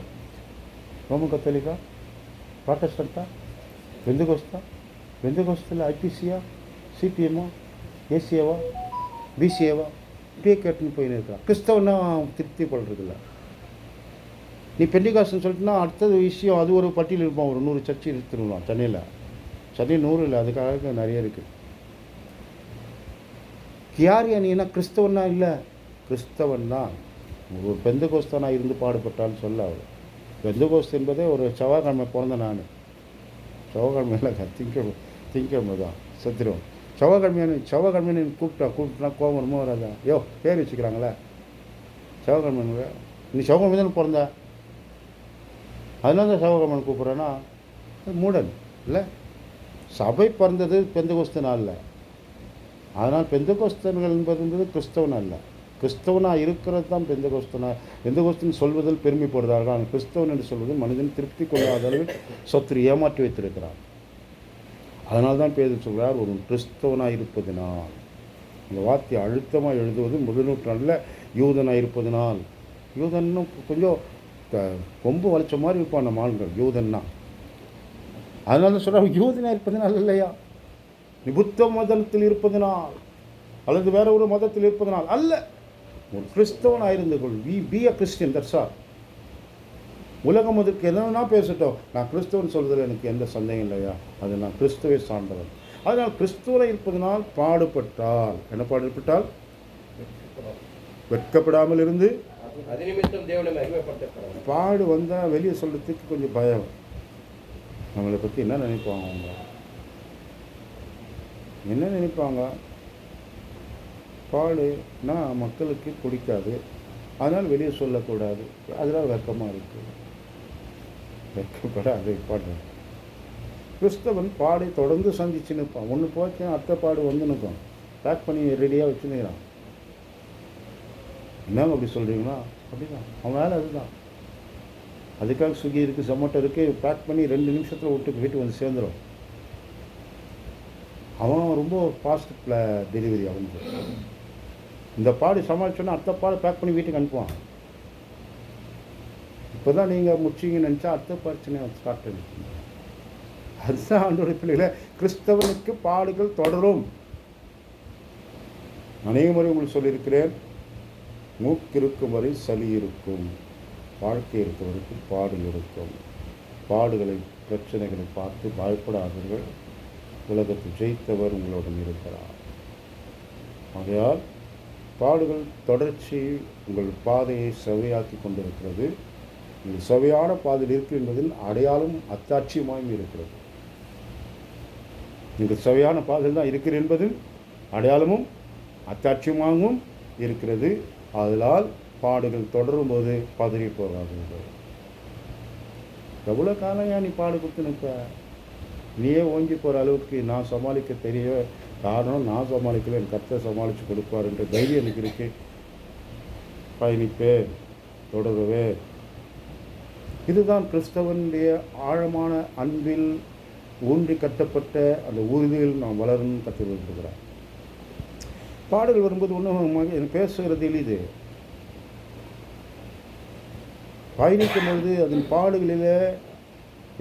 ரோமன் கத்தோலிக்கா, ப்ராட்டஸ்டன்ட்டா, பெந்தகோஸ்தல், ஐபிசியா, சிபிஎம்மா, ஏசியாவா, பிசிஏவா, இப்படியே கேட்டுன்னு போயின்னு இருக்கிறான். கிறிஸ்தவனா திருப்தி கொள்றதில்ல. நீ பெண்டிகாஸ்ட்னு சொல்லிட்டுனா அடுத்தது விஷயம் அது ஒரு பட்டியல் இருப்பான். ஒரு 100 சர்ச்சு எடுத்துருவான் சென்னையில். 100 இல்லை, அதுக்காக நிறைய இருக்குது. யார் நீனா கிறிஸ்தவனா? இல்லை, கிறிஸ்தவன் தான். ஒரு பெந்தகோஸ்தனாக இருந்து பாடுபட்டான்னு சொல்ல. அவர் பெந்தகோஸ்து என்பதே ஒரு செவ்வாய்க்கிழமை பிறந்த நான். செவ்வாய்க்கிழமையில் திங்கக்கிழமை தான் சத்திரம். செவ்வாய்க்கிழமையான கூப்பிட்டா கோபம் வருமோ வராதா? பேர் வச்சுக்கிறாங்களே செவ்வாய்க்கிழமை. நீ செவ்வாய்க்கிழமை தானே பிறந்த, அதனால தான் செவ்வாய்க்கிழமை கூப்பிட்றேன்னா மூடன் இல்லை. சபை பிறந்தது பெந்தகோஸ்து நாளில். அதனால் பெந்தகோஸ்தர்கள் என்பது கிறிஸ்தவன் அல்ல. கிறிஸ்தவனாக இருக்கிறது தான் பெந்தகோஸ்தன் சொல்வதில் பெருமைப்படுறார்கள். ஆனால் கிறிஸ்தவன் என்று சொல்வது மனிதன் திருப்தி கொள்ளாத அளவில் சொத்து ஏமாற்றி வைத்திருக்கிறார். அதனால தான் பேதர் சொல்கிறார், ஒரு கிறிஸ்தவனாக இருப்பதனால். இந்த வார்த்தையை அழுத்தமாக எழுதுவது முதல் நூற்றாண்டில் யூதனாக இருப்பதனால். யூதன்னும் கொஞ்சம் கொம்பு வளைச்ச மாதிரி இருப்பான் நம்ம ஆண்கள் யூதன்னா. அதனால தான் சொல்கிறார், யூதனாக இருப்பதனால் இல்லையா, நீ புத்த மதத்தில் இருப்பதனால் அல்லது வேற ஒரு மதத்தில் இருப்பதனால் அல்ல, ஒரு கிறிஸ்தவனாக இருந்து கொள். Be a Christian, that's all. உலகம் அதுக்கு என்னன்னா பேசட்டும், நான் கிறிஸ்தவன் சொல்றதுல எனக்கு எந்த சந்தேகம் இல்லையா, அது நான் கிறிஸ்துவை சார்ந்தவன். அதனால் கிறிஸ்துவனை இருப்பதனால் பாடுபட்டால், என்ன பாடுபட்டால்? வெட்கப்படாமல் இருந்து அது நிமித்தம் தேவனை மகிமைப்படுத்தப்படும். பாடு வந்தால் வெளியே சொல்கிறதுக்கு கொஞ்சம் பயம். நம்மளை பற்றி என்ன நினைப்பாங்க, அவங்க என்ன நினைப்பாங்க? பாடுனா மக்களுக்கு பிடிக்காது, அதனால் வெளியே சொல்லக்கூடாது, அதனால் வெட்கமாக இருக்குது. வெட்கப்படாது பாடுறேன். கிறிஸ்தவன் பாடை தொடர்ந்து சந்திச்சு நிற்பான். ஒன்று போச்சு அடுத்த பாடு வந்து நிற்கும், பேக் பண்ணி ரெடியாக வச்சுருக்கிறான். என்னங்க அப்படி சொல்கிறீங்களா? அப்படிதான் அவன் வேலை, அதுதான். அதுக்காக ஸ்விக்கி இருக்குது, ஜொமேட்டோ இருக்குது, பேக் பண்ணி 2 நிமிஷத்தில் வீட்டுக்கு வந்து சேர்ந்துடும். அவன் ரொம்ப ஃபாஸ்ட் டெலிவரி. அவனுக்கு இந்த பாடு சமாளிச்சோன்னா அடுத்த பாடு பேக் பண்ணி வீட்டுக்கு அனுப்புவான். இப்போ தான் நீங்கள் முடிச்சிங்கன்னு நினச்சா அடுத்த பிரச்சனை ஸ்டார்ட் பண்ணிக்கணும். அதுதான் ஆண்டோட பிள்ளைகளை, கிறிஸ்தவனுக்கு பாடுகள் தொடரும். அநேக முறை உங்களுக்கு சொல்லியிருக்கிறேன், மூக்கு இருக்கும் வரை சளி இருக்கும், வாழ்க்கை இருக்கும் வரைக்கும் பாடுகள் இருக்கும். பாடுகளை, பிரச்சனைகளை பார்த்து பயப்படாதீர்கள். உலகத்தை ஜெயித்தவர் உங்களுடன் இருக்கிறார். ஆகையால் பாடுகள் தொடர்ச்சி உங்கள் பாதையை செவையாக்கி கொண்டிருக்கிறது. நீங்கள் செவையான பாதையில் இருக்கு என்பதில் அடையாளம் அத்தாட்சியமாயும் இருக்கிறது. நீங்கள் செவையான பாதையில் தான் இருக்கிறது என்பதில் அடையாளமும் அத்தாட்சியமாகவும் இருக்கிறது. அதனால் பாடுகள் தொடரும் போது பதறி போகாதீர்கள். எவ்வளோ காலம் நீ பாடு கொடுத்து நிற்ப? நீயே ஓங்கி போகிற அளவுக்கு நான் சமாளிக்க தெரிய காரணம், நான் சமாளிக்கல, என் கர்த்தர் சமாளித்து கொடுப்பார் என்ற தைரியம் எனக்கு இருக்கு. பயணிப்பே, தொடரவே. இதுதான் கிறிஸ்தவனுடைய ஆழமான அன்பில் ஊன்றி கட்டப்பட்ட அந்த உறுதியில் நாம் வளரணும்னு கற்றுக் கொடுத்துருக்கிறார். பாடல் வரும்போது ஒன்றும் பேசுகிறது எளிது. பயணிக்கும் பொழுது அதன் பாடுகளில்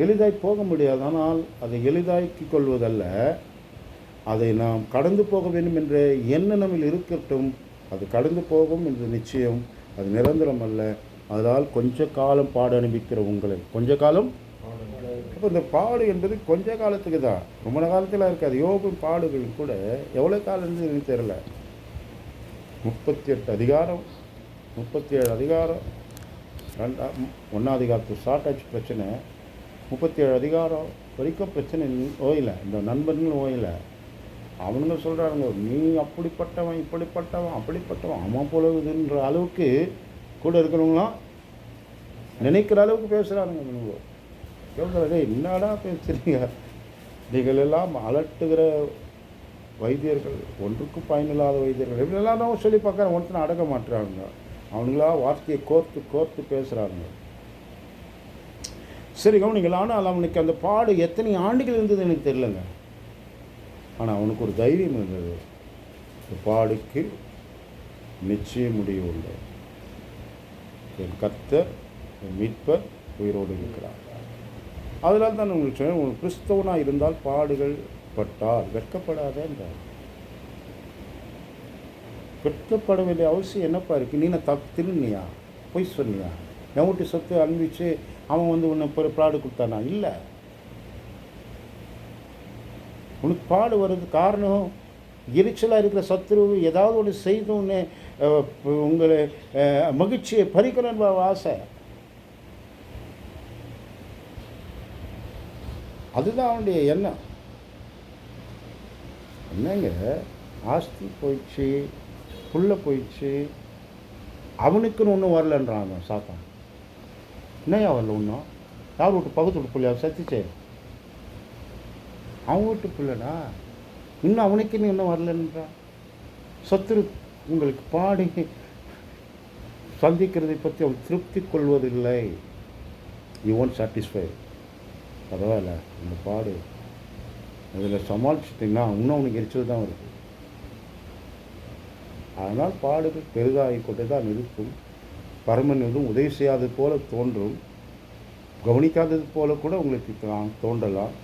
எளிதாய் போக முடியாது. ஆனால் அதை எளிதாக்கி கொள்வதல்ல, அதை நாம் கடந்து போக வேண்டும் என்ற எண்ணம் நம்மில் இருக்கட்டும். அது கடந்து போகும் என்ற நிச்சயம், அது நிரந்தரம் அல்ல. அதனால் கொஞ்ச காலம் பாடு அனுபவிக்கிற உங்களை, கொஞ்ச காலம். அப்போ இந்த பாடு என்பது கொஞ்ச காலத்துக்கு தான், ரொம்ப காலத்தில் இருக்காது. யோபின் பாடுகள் கூட எவ்வளோ காலம் இருந்தது எனக்கு தெரியல. 38 அதிகாரம், 37 அதிகாரம், 1ஆம் அதிகாரத்துக்கு ஸ்டார்ட் ஆச்சு பிரச்சனை. 37 அதிகாரம் வரைக்கும் பிரச்சனை ஓயில. இந்த நண்பர்கள் ஓயில. அவனுங்க சொல்கிறாங்க, நீ அப்படிப்பட்டவன், இப்படிப்பட்டவன், அப்படிப்பட்டவன், அவன் போலகுதுன்ற அளவுக்கு கூட இருக்கிறவங்களாம் நினைக்கிற அளவுக்கு பேசுகிறானுங்க. இவங்க கேட்குறாங்க, என்னடா பேசுகிறீங்க? நீங்கள் எல்லாம் அலட்டுகிற வைத்தியர்கள், ஒன்றுக்கும் பயனில்லாத வைத்தியர்கள், இப்படிலாம் தான் சொல்லி பார்க்குறேன். ஒருத்தனை அடக்க மாட்டுறாங்க. அவனுங்களா வார்த்தையை கோர்த்து கோர்த்து பேசுகிறாங்க. சரி கவனிங்கள். ஆனால் அவனுக்கு அந்த பாடு எத்தனை ஆண்டுகள் இருந்தது எனக்கு தெரியலங்க. ஆனால் அவனுக்கு ஒரு தைரியம் இருந்தது, இந்த பாடுக்கு நிச்சயம் முடிவு உண்டு. என் கர்த்தர், என் மீட்பர் உயிரோடு இருக்கிறார். அதனால் தான் உங்களுக்கு சொன்னேன், உங்களுக்கு கிறிஸ்தவனாக இருந்தால் பாடுகள் பட்டால் வெட்கப்படாத என்றார். வெட்கப்பட வேண்டிய அவசியம் என்னப்பா இருக்குது? நீ திருநியா, பொய் சொன்னியா, என் வீட்டு சொத்து அனுப்பிச்சு அவன் வந்து உன்னை பாடு கொடுத்தானா? இல்லை. உனக்கு பாடு வர்றது காரணம் எரிச்சலாக இருக்கிற சத்துரு ஏதாவது ஒன்று செய்து ஒன்று உங்களை மகிழ்ச்சியை பறிக்கணும்னு ஆசை. அதுதான் அவனுடைய எண்ணம். என்னங்க, ஆஸ்தி போயிடுச்சு, புள்ள போயிடுச்சு, அவனுக்குன்னு ஒன்றும் வரலன்றாங்க சாத்தான். என்னையா வரல ஒன்றும்? யார் வீட்டு பக்கத்து வீட்டு பிள்ளையா சத்திச்சே? அவன் வீட்டு பிள்ளைடா, இன்னும் அவனுக்குன்னு இன்னும் வரலன்றான். சத்துரு உங்களுக்கு பாடி சந்திக்கிறதை பற்றி அவன் திருப்தி கொள்வதில்லை. You won't satisfy. பரவாயில்ல, இந்த பாடு அதில் சமாளிச்சிட்டிங்கன்னா இன்னும் அவனுக்கு எரிச்சல் தான் வருது. அதனால் பாடுகள் பெரிதாகி கொண்டு தான் இருக்கும். பரமன் எதுவும் உதவி செய்யாதது போல தோன்றும், கவனிக்காதது போல கூட உங்களுக்கு தோன்றலாம்.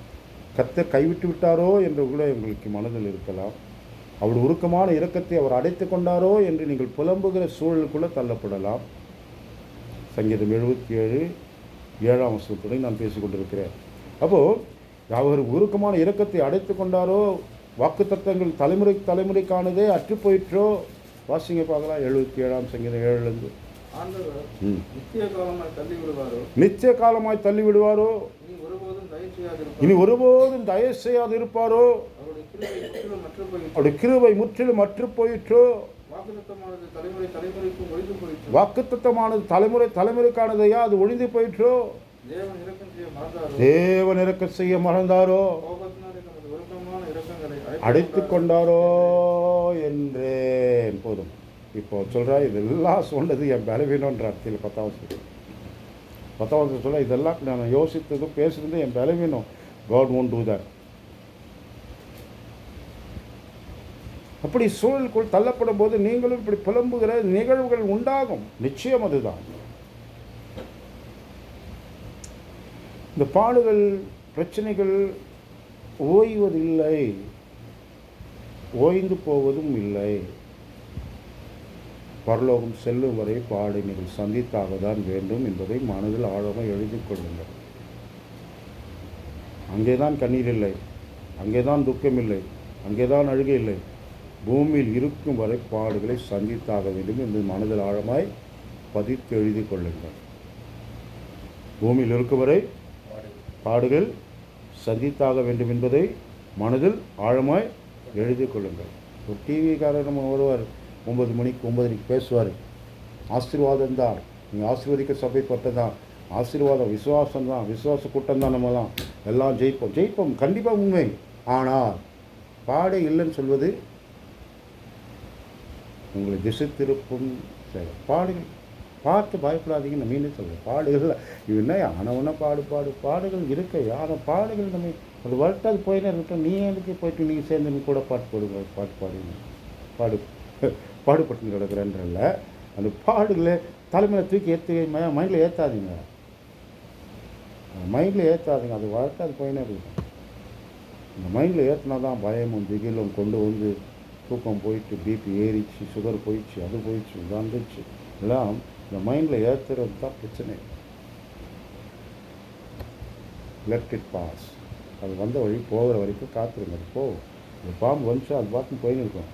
கர்த்தர் கைவிட்டு விட்டாரோ என்று கூட உங்களுக்கு மனதில் இருக்கலாம். அவருடைய உருக்கமான இரக்கத்தை அவர் அடைத்து கொண்டாரோ என்று நீங்கள் புலம்புகிற சூழலுக்குள்ளே தள்ளப்படலாம். சங்கீதம் 77:7 நான் பேசிக்கொண்டிருக்கிறேன். அப்போது அவர் உருக்கமான இரக்கத்தை அடைத்து கொண்டாரோ, வாக்குத்தத்தங்கள் தலைமுறைக்கானதே அற்று போயிற்றோ. வாசிங்க பார்க்கலாம் 77 சங்கீதம் 7 நித்திய காலமாய் தள்ளி விடுவாரோ, இனி ஒருபோதும் தயவு செய்யாது இருப்பாரோ, அவருடைய கிருபை முற்றிலும் அற்று போயிற்றோ. வாக்குத்தத்தமானது தலைமுறைக்கானதையா அது ஒழிந்து போயிற்றோ. தேவன் இரக்கம் செய்ய மறந்தாரோ, அடைத்து கொண்டாரோ என்றேன். போதும். இப்போ சொல்கிறா இதெல்லாம் சொன்னது என் பலவீனன்ற அர்த்தத்தில் 10வது சொல்ல இதெல்லாம் நான் யோசித்ததும் பேசுறது என் பலவீனம். God won't do that. அப்படி சூழலுக்குள் தள்ளப்படும் போது நீங்களும் இப்படி புலம்புகிற நிகழ்வுகள் உண்டாகும். நிச்சயம் அதுதான். இந்த பாடுகள் பிரச்சனைகள் ஓய்வதில்லை, ஓய்ந்து போவதும் இல்லை. பரலோகம் செல்லும் வரை பாடை நீங்கள் சந்தித்தாக தான் வேண்டும் என்பதை மனதில் ஆழமாக எழுதி கொள்ளுங்கள். அங்கேதான் கண்ணீர் இல்லை, அங்கேதான் துக்கம் இல்லை, அங்கேதான் அழுகை இல்லை. பூமியில் இருக்கும் வரை பாடுகளை சந்தித்தாக வேண்டும் என்று மனதில் ஆழமாய் பதித்து எழுதி கொள்ளுங்கள். பூமியில் இருக்கும் வரை பாடுகள் சந்தித்தாக வேண்டும் என்பதை மனதில் ஆழமாய் எழுதி கொள்ளுங்கள். ஒரு டிவிக்காரர் நம்ம வருவார், 9 மணிக்கு 9:30 பேசுவார். ஆசீர்வாதம் தான், நீங்கள் ஆசீர்வதிக்க சபைப்பட்டது தான், ஆசீர்வாதம் விசுவாசம் தான், விசுவாச கூட்டம் தான், நம்மலாம் எல்லாம் ஜெயிப்போம் கண்டிப்பாக உண்மை. ஆனால் பாடை இல்லைன்னு சொல்வது உங்களை திசை திருப்பும் செயல். பாடுகள் பார்த்து பயப்படாதீங்க. நான் மீண்டும் சொல்கிறேன், பாடுகள் இவனா ஆனவனா பாடுகள் இருக்கு. ஆனால் பாடுகள் நம்ம அது வரட்டு அது போயினே இருக்கட்டும். நீ எனக்கு போயிட்டு நீங்கள் சேர்ந்து கூட பாடுபட்டு கிடக்குறேன்றல அந்த பாடுகளை தலைமையில் தூக்கி மைண்டில் ஏற்றாதீங்க. அது வரட்டு அது போயினே இருக்கும். இந்த மைண்டில் ஏற்றினா தான் பயமும் திகிலும் கொண்டு வந்து தூக்கம் போயிட்டு பிபி ஏறிச்சு, சுகர் போயிடுச்சு, அது போயிடுச்சு, இது வந்துச்சு. எல்லாம் இந்த மைண்டில் ஏற்றுறது தான் பிரச்சனை. Let it pass. அது வந்த வழி போகிற வரைக்கும் காத்துருங்க. அது போகும். இந்த பாம்பு வந்துச்சு அது பார்த்து போயின்னு இருக்கும்.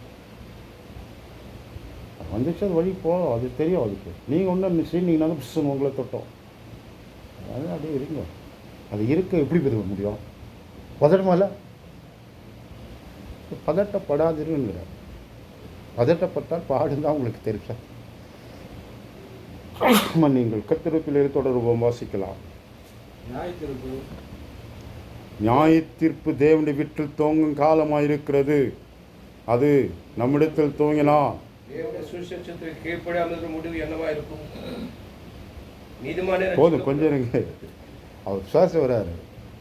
அது வந்துச்சு அது வழி போகும், அது தெரியும். அதுக்கு நீங்கள் ஒன்றும் சீனிங்கன்னா புஷ்ஷன் உங்களை தொட்டோம். அது அப்படியே இருங்க. அது இருக்க எப்படி பெருக முடியும்? பதட்டமால பதட்டப்படாதுங்கிற. பதட்டப்பட்டால் பாடுதான் உங்களுக்கு தெரியும். நீங்கள் கர்த்தருக்குள்ளே தொடர்போம். வாசிக்கலாம். நியாயத்தீர்ப்பு தேவனுடைய வீட்டில் தோங்கும் காலமாயிருக்கிறது. அது நம்மிடத்தில் தோங்கினா போதும். கொஞ்சம் இருங்க. அவர் பேச வராரு.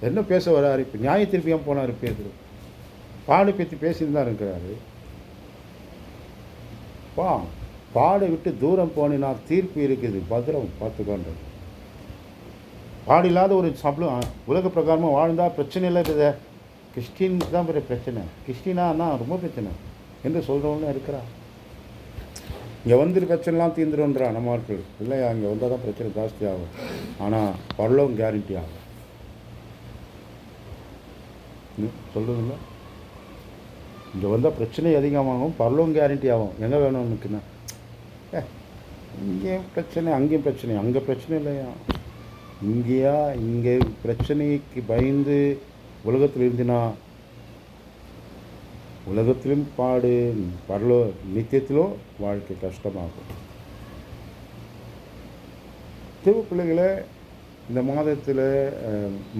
என்ன பேச வராரு? இப்போ நியாயத்தீர்ப்பு ஏன் போனார்? பேசுறது பாடு பற்றி பேசின்னு தான் இருக்கிறாரு. பாடை விட்டு தூரம் போனா தீர்ப்பு இருக்குது. பத்திரம் பார்த்துக்கொண்டு பாடில்லாத ஒரு சம்பளம் உலக பிரகாரமாக வாழ்ந்தால் பிரச்சனை இல்லை. இருக்குது கிறிஸ்டின்ஸ் தான் பெரிய பிரச்சனை. கிறிஸ்டினானா ரொம்ப பிரச்சனை என்று சொல்கிறவங்களும் இருக்கிறா. இங்கே வந்துட்டு பிரச்சனைலாம் தீர்ந்துருன்றா நம்ம ஆட்கள். இல்லையா, இங்கே வந்தால் தான் பிரச்சனை ஜாஸ்தி ஆகும். ஆனால் பரலோகம் கேரண்டி ஆகும். சொல்லுதில்ல, இங்கே வந்தால் பிரச்சனை அதிகமாகும், பரலோகம் கேரண்டி ஆகும். எங்கே வேணும் இருக்குன்னா இங்கேயும் பிரச்சனை, அங்கேயும் பிரச்சனை. அங்கே பிரச்சனை இல்லையா, இங்கேயா? இங்கே பிரச்சனைக்கு பயந்து உலகத்தில் இருந்தினா உலகத்திலும் பாடு, நித்தியத்திலும் வாழ்க்கை கஷ்டமாகும். தேவ பிள்ளைகளை இந்த மாதத்தில்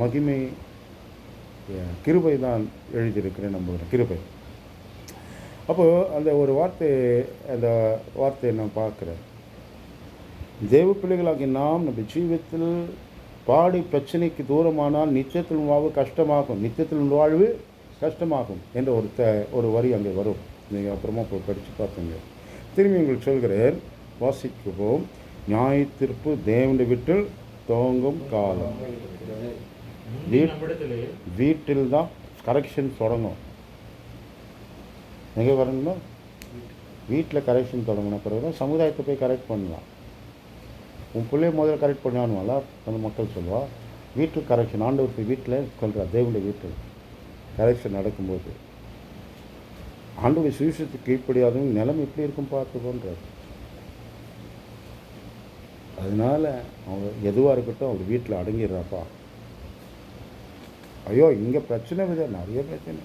மகிமை கிருபை தான் எழுதியிருக்கிறேன். நம்புகிறேன் கிருபை. அப்போது அந்த ஒரு அந்த வார்த்தையை நான் பார்க்குறேன். தேவ பிள்ளைகளாகி நாம் நம்ம ஜீவிதத்தில் பாடி பிரச்சனைக்கு தூரமானால் நித்தியத்தில் வாழ்வு கஷ்டமாகும், நித்தியத்தில் வாழ்வு கஷ்டமாகும் என்ற ஒரு வரி அங்கே வரும். நீங்கள் அப்புறமா போய் படித்து பார்த்துங்க. திரும்பி உங்களுக்கு சொல்கிறேன், வாசிக்குவோம். நியாயத்தீர்ப்பு தேவனுடைய வீட்டில் தோங்கும் காலம். நம்மிடத்திலே வீட்டில் தான் கரெக்ஷன் தொடங்கும். எங்கே வரணும்னா வீட்டில் கரெக்ஷன் தொடங்கின பிறகு தான் சமுதாயத்தை போய் கரெக்ட் பண்ணலாம். உன் பிள்ளைய முதல்ல கரெக்ட் பண்ணானுவாளா அந்த மக்கள் சொல்லுவா. வீட்டில் கரெக்ஷன் ஆண்டவருக்கு வீட்டில் சொல்கிறா, தேவனுடைய வீட்டில் கரெக்ஷன் நடக்கும்போது ஆண்டவருடைய சுவிசேஷத்துக்கு கீழ்ப்படியாதவங்க நிலைமை எப்படி இருக்கும் பார்த்துக்கோன்றார். அதனால அவங்க எதுவாக இருக்கட்டும் அவர் வீட்டில் அடங்கிடுறாப்பா. ஐயோ இங்கே பிரச்சனை வித நிறைய பிரச்சனை.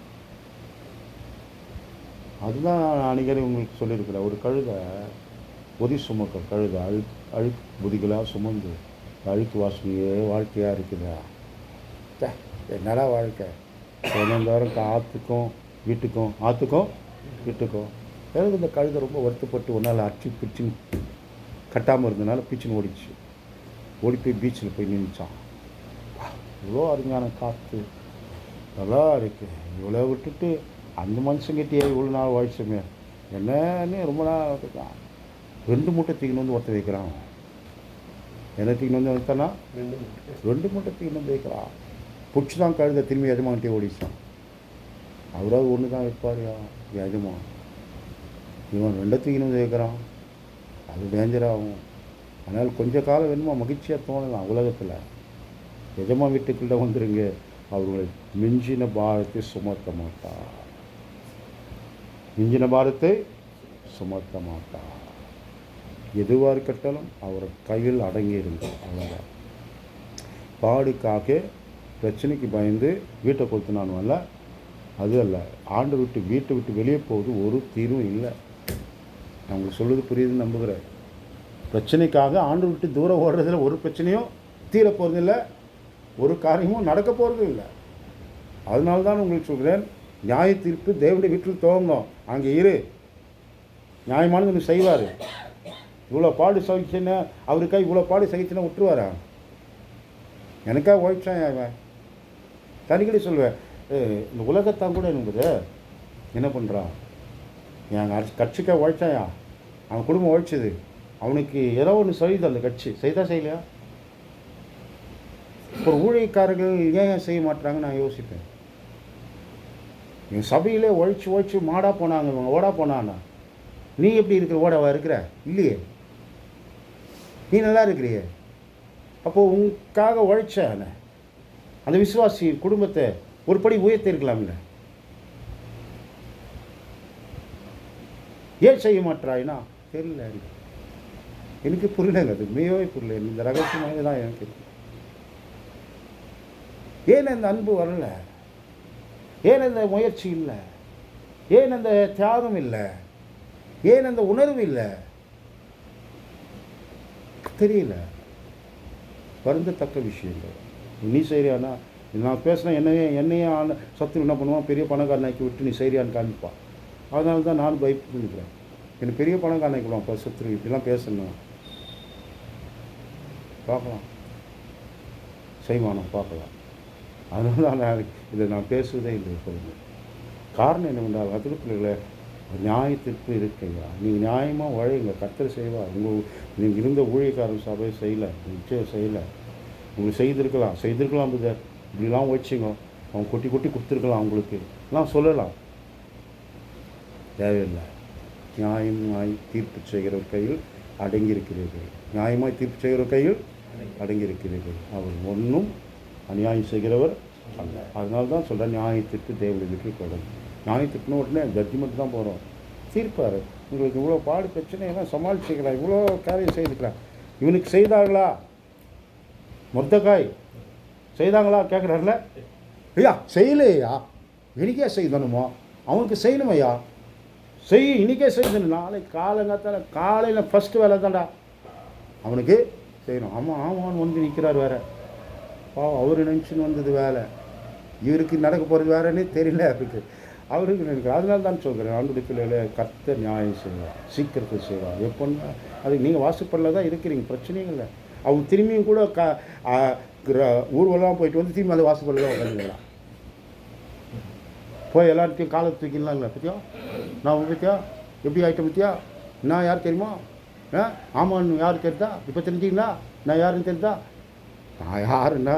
அதுதான் நான் அடிக்கடி உங்களுக்கு சொல்லியிருக்கிறேன். ஒரு கழுதை பொதி சுமக்க கழுதை அழுக்கு புதிகளாக சுமந்து அழுக்கு வாசனையே வாழ்க்கையாக இருக்குதா? என்னடா வாழ்க்கை தினந்தோறும் ஆற்றுக்கும் வீட்டுக்கும் எனக்கு இந்த கழுதை ரொம்ப வருத்தப்பட்டு ஒரு நாள் அடிச்சு பிச்சுன்னு கட்டாமல் இருந்தனால பிச்சுன்னு ஓடிச்சு. ஓடி போய் பீச்சில் போய் நின்றுச்சான். இவ்வளோ அருமையான காற்று நல்லா இருக்கு, இவ்வளோ விட்டுட்டு அந்த மனுஷங்கிட்டே இவ்வளோ நாள் வாழ்ச்சமே என்னன்னு ரொம்ப நாள் இருக்கான். 2 மூட்டை தூக்கின்னு வந்து ஒருத்த வைக்கிறான். என்ன தூக்கின்னு வந்து வைத்தானா 2 மூட்டை தூக்கின்னு வந்து வைக்கிறான். பிடிச்சி தான் கழுத திரும்பி எஜமான்ட்டே ஓடிச்சான். அவராவது ஒன்று தான் வைப்பாரியா எஜமான். இவன் 2 தூக்கின்னு வந்து வைக்கிறான். அது டேஞ்சராகும். அதனால் கொஞ்ச காலம் வேணுமா மகிழ்ச்சியாக தோணலாம் உலகத்தில். எஜமான் வீட்டுக்குள்ளே வந்துருங்க, அவர்களை மிஞ்சின பாரத்தை சுமத்த மாட்டார். மிஞ்சின பாரத்தை சுமத்த மாட்டார். எதுவாக இருக்கட்டாலும் அவர் கையில் அடங்கி இருந்தோம். அவ்வளோதான். பாடுக்காக பிரச்சனைக்கு பயந்து வீட்டை கொடுத்துனானுவல்ல, அது அல்ல. ஆண்டு விட்டு வீட்டை விட்டு வெளியே போகுது ஒரு தீர்வும் இல்லை. நான் உங்களுக்கு சொல்லுறது புரியுதுன்னு நம்புகிறேன். பிரச்சனைக்காக ஆண்டு விட்டு தூரம் ஓடுறதுல ஒரு பிரச்சனையும் தீர போகிறதில்லை, ஒரு காரியமும் நடக்க போகிறது இல்லை. அதனால தான் உங்களுக்கு சொல்கிறேன், நியாய தீர்ப்பு தேவனுடைய வீட்டில் துவங்கும். அங்கே இரு, நியாயமானது ஒன்று செய்வார். இவ்வளோ பாடு சகிச்சுன்னா அவருக்காக இவ்வளோ பாடு சகிச்சுன்னா விட்டுருவாரா? எனக்காக உழைச்சான் அவன். தனிக்கடி சொல்வேன், இந்த உலகத்தான் கூட எனக்கு என்ன பண்ணுறான், என் கட்சிக்காக உழைச்சாயா, அவன் குடும்பம் உழைச்சது, அவனுக்கு ஏதோ ஒன்று செய்யுது அந்த கட்சி, செய்தா செய்யலையா? ஒரு ஊழியக்காரர்கள் ஏன் செய்ய மாட்டாங்கன்னு நான் யோசிப்பேன். என் சபையிலே உழைச்சி மாடா போனாங்க, இவங்க ஓடா போனான்னா நீ எப்படி இருக்கிற ஓடவா இருக்கிற? இல்லையே, நீ நல்லா இருக்கிறியே. அப்போது உனக்காக உழைச்ச அந்த விசுவாசி குடும்பத்தை ஒரு படி உயர்த்தி இருக்கலாம்ல. ஏன் செய்ய மாட்டாயினா தெரியல, எனக்கு புரியலங்க. அது மெய்யவே புரியல. இந்த ரகசியமாக தான் எனக்கு. ஏன் அந்த அன்பு வரல? ஏன் அந்த முயற்சி இல்லை? ஏன் அந்த தியாகம் இல்லை? ஏன் அந்த உணர்வு இல்லை? தெரியல. வருந்தத்தக்க விஷயங்கள். நீ செய்கிறியானா, நான் பேசினா என்னையே சத்து என்ன பண்ணுவான், பெரிய பணக்காரனாக்கி விட்டு நீ செய்கிறியான்னு காமிப்பான். அதனால தான் நான் பயப்படுகிறேன். எனக்கு பெரிய பணக்காரனாக்கிடுவான். இப்போ சத்து இப்படிலாம் பேசணும் பார்க்கலாம், செய்வானோ பார்க்கலாம். அதனால தான் இதை நான் பேசுவதே இல்லை எப்போதுமே. காரணம் என்னவென்றால் அதுக்கு பிள்ளைகளை நியாயத்திற்கு இருக்கையா, நீங்கள் நியாயமாக உழையுங்க, கர்த்தர் செய்வா. நீங்கள் இருந்த ஊழியக்காரன் சபை செய்யலை, நிச்சயம் செய்யலை. உங்களுக்கு செய்திருக்கலாம் புதர், இப்படிலாம் உழைச்சிங்க, அவங்க கொட்டி கொடுத்துருக்கலாம், அவங்களுக்கு எல்லாம் சொல்லலாம். தேவையில்லை. நியாயமாய் தீர்ப்பு செய்கிற கையில் அடங்கியிருக்கிறீர்கள். நியாயமாய் தீர்ப்பு செய்கிற கையில் அடங்கியிருக்கிறீர்கள். அவர் ஒன்றும் அநியாயம் செய்கிறவர் அல்ல. அதனால தான் சொல்கிறேன், நியாயத்திற்கு தேவனுடைய வீட்டில் தொடரும். நியாயத்திற்குன்னு உடனே ஜட்ஜ்மெண்ட் தான் போகிறோம். தீர்ப்பார். உங்களுக்கு இவ்வளோ பாடு பிரச்சனையெல்லாம் சமாளிச்சுக்கலாம், இவ்வளோ காரியம் செய்துக்கலாம். இவனுக்கு செய்தாங்களா? மொர்தெகாய் செய்தாங்களா கேட்குறாருல. ஐயா செய்யலையா, இன்றைக்கே செய்யணுமோ, அவனுக்கு செய்யணுமையா, இன்றைக்கே செய்யணும். நாளைக்கு காலையில் ஃபஸ்ட்டு வேலை தான்டா அவனுக்கு செய்யணும். ஆமான்னு வந்து நிற்கிறார் வேறு. அவர் நினச்சின்னு வந்தது வேலை, இவருக்கு நடக்க போகிறது வேறன்னே தெரியல அவருக்கு. அவருக்கு நினைக்கிறார். அதனால தான் சொல்கிறேன், ஆண்டுடைய பிள்ளைகளை கர்த்தர் நியாயம் செய்வார், சீக்கிரத்தில் செய்வார். எப்போன்னா அது நீங்கள் வாசப்படல தான் இருக்கிறீங்க, பிரச்சனையும் இல்லை. அவங்க திரும்பியும் கூட ஊர்வலம் போயிட்டு வந்து திரும்பி அந்த வாசப்படல தான் உட்காந்துக்கலாம். போய் எல்லார்ட்டையும் காலை தூக்கிடலாம் இல்லை. பற்றியா நான் பற்றியா எப்படி ஆகிட்ட பற்றியா, நான் யார் தெரியுமா, ஆமான்னு யார் தெரியுதா, இப்போ தெரிஞ்சிங்களா நான் யாருன்னு தெரியுதா? நான் யாருன்னா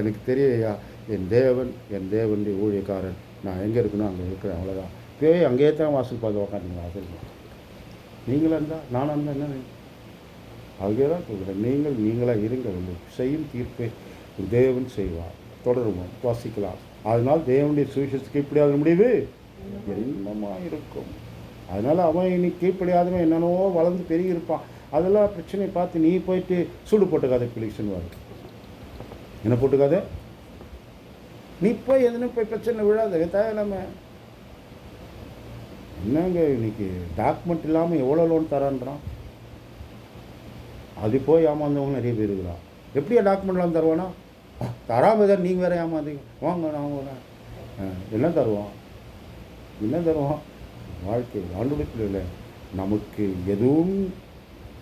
எனக்கு தெரியா, என் தேவனுடைய ஊழியக்காரன், நான் எங்கே இருக்கணும் அங்கே இருக்கிறேன், அவ்வளோதான். பேய் அங்கேயே தான் வாசல் பார்த்து உக்காந்துங்க. வாசல் நீங்களாக இருந்தால் நானாக இருந்தால் என்ன? அதுக்கே தான் சொல்கிறேன், நீங்களாக இருங்க. செய்யும் தீர்ப்பை தேவன் செய்வார். தொடருவோம், வாசிக்கலாம். அதனால் தேவனுடைய சுவிசேஷத்துக்கு இப்படியாத முடிவு என்னமா இருக்கும். அதனால் அவன் இன்னைக்கு கீழ்ப்படியாதவன் என்னென்னவோ வளர்ந்து பெருகி இருப்பான். அதெல்லாம் பிரச்சனையை பார்த்து நீ போயிட்டு சூடு போட்டுக்காத பிளிக்ஸ்ன்னு என்ன போட்டுக்காத, நீ போய் எதுன்னு போய் பிரச்சனை விழாத. தேவையில்லாம என்னங்க இன்னைக்கு டாக்குமெண்ட் இல்லாமல் எவ்வளோ லோன் தரான்றான். அது போய் ஏமாந்தவங்க நிறைய பேர் இருக்கிறான். எப்படியா டாக்குமெண்ட்லாம் தருவானா? தராமல் தான் நீங்கள் வேறு ஏமாந்தீங்க. வாங்க நான் வரேன். என்ன தருவான்? வாழ்க்கை ஆண்டுடைய இல்லை. நமக்கு எதுவும்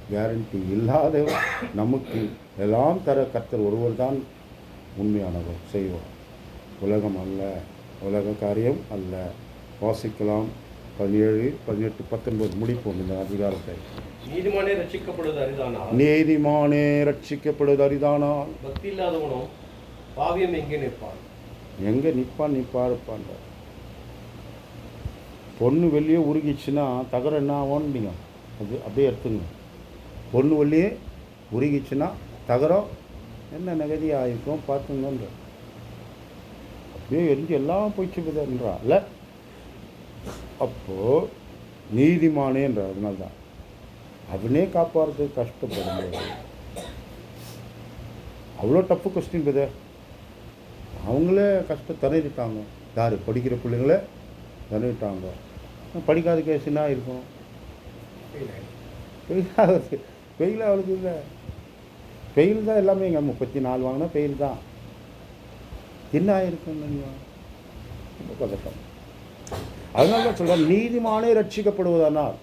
கேரண்டி இல்லாத, நமக்கு எல்லாம் தர கர்த்தர் ஒருவர் தான் உண்மையானவர், செய்வார். உலகம் அல்ல, உலக காரியம் அல்ல. வாசிக்கலாம். 17, 18, 19 முடிப்போம் இந்த அதிகாரத்தை. நீதிமானே ரட்சிக்கப்படுவது அரிதானால் பக்தி இல்லாதவனும் பாவியம் எங்கே நிற்பான்? எங்கே நிற்பான். பொண்ணு வெளியே உருகிச்சுன்னா தகரம் என்ன ஆகும்னீங்க? அது அப்படியே எடுத்துங்க. பொண்ணு வெளியே உருகிச்சுன்னா தகரம் என்ன நகதியாக இருக்கும் பார்த்துங்கன்ற. அப்படியே எரிஞ்சு எல்லாம் போயிடுச்சு விதன்றா இல்லை. அப்போது நீதிமானேன்ற, அதனால்தான் அவனே காப்பாற்றுறதுக்கு கஷ்டப்படும்போது அவ்வளோ டஃப்பு கொஸ்டின் பத. அவங்களே கஷ்டம் தணிட்டாங்க. யார்? படிக்கிற பிள்ளைங்கள தணிட்டாங்க. படிக்காத கேஸ் என்ன இருக்கும்? பெயில் அவளுக்கு இல்லை. பெயில் தான் எல்லாமே. இங்கே 34 வாங்கினா பெயில் தான். என்ன ஆயிருக்குன்னு ரொம்ப பதட்டம். அதனால தான் சொல்கிறேன், நீதிமானே ரட்சிக்கப்படுவதானால்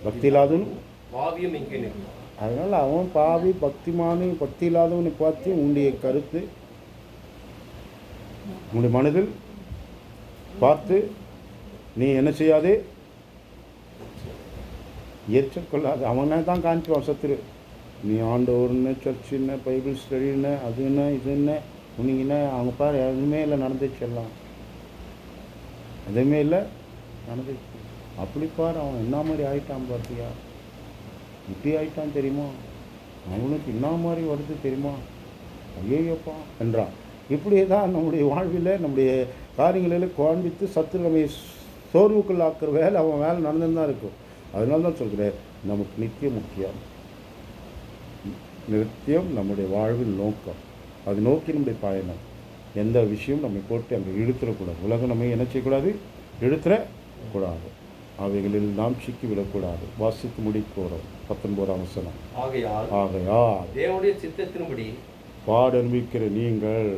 பக்தி இல்லாதவன் பாவியம் எங்கே நிற்பான். அதனால் அவன் பாவி பக்தி இல்லாதவனை பார்த்து உன்னுடைய கருத்து உன்னுடைய மனதில் பார்த்து நீ என்ன செய்யாதே, எரிச்சல் கொள்ளாது. அவனை தான் காமிச்சுவான் சத்துரு. நீ ஆண்டவர்னு, சர்ச்சுன்னு, பைபிள் ஸ்டடின்னு, அது என்ன இது என்ன உனக்குன்னா அவங்க பாரு எதுவுமே இல்லை நடந்துச்சு. எல்லாம் எதுவுமே இல்லை நடந்துச்சு. அப்படி பாரு அவன் என்ன மாதிரி ஆகிட்டான் பார்த்தியா, இப்படி ஆகிட்டான் தெரியுமா, அவனுக்கு என்ன மாதிரி வருது தெரியுமா, ஐயோப்பா என்றான். இப்படியே தான் நம்முடைய வாழ்வில் நம்முடைய காரியங்களில் காண்பித்து சத்து நம்ம சோர்வுக்குள் ஆக்குற வேலை அவன் வேலை நடந்துன்னு தான் இருக்கும். அதனால தான் சொல்கிறேன், நமக்கு நித்தியம் முக்கியம். நித்தியம் நம்முடைய வாழ்வின் நோக்கம். அது நோக்கி நம்முடைய பயணம். எந்த விஷயம் நம்மை போட்டு அங்கே இழுத்துடக்கூடாது. உலகம் நம்ம என்ன செய்யக்கூடாது, இழுத்துடக்கூடாது. அவைகளில் நாம் சிக்கிவிடக்கூடாது. வாசித்து முடிப்போகிறோம். 19ஆம் வசனம். ஆகையால் தேவனுடைய சித்தத்தின்படி பாட அனுபவிக்கிற நீங்கள்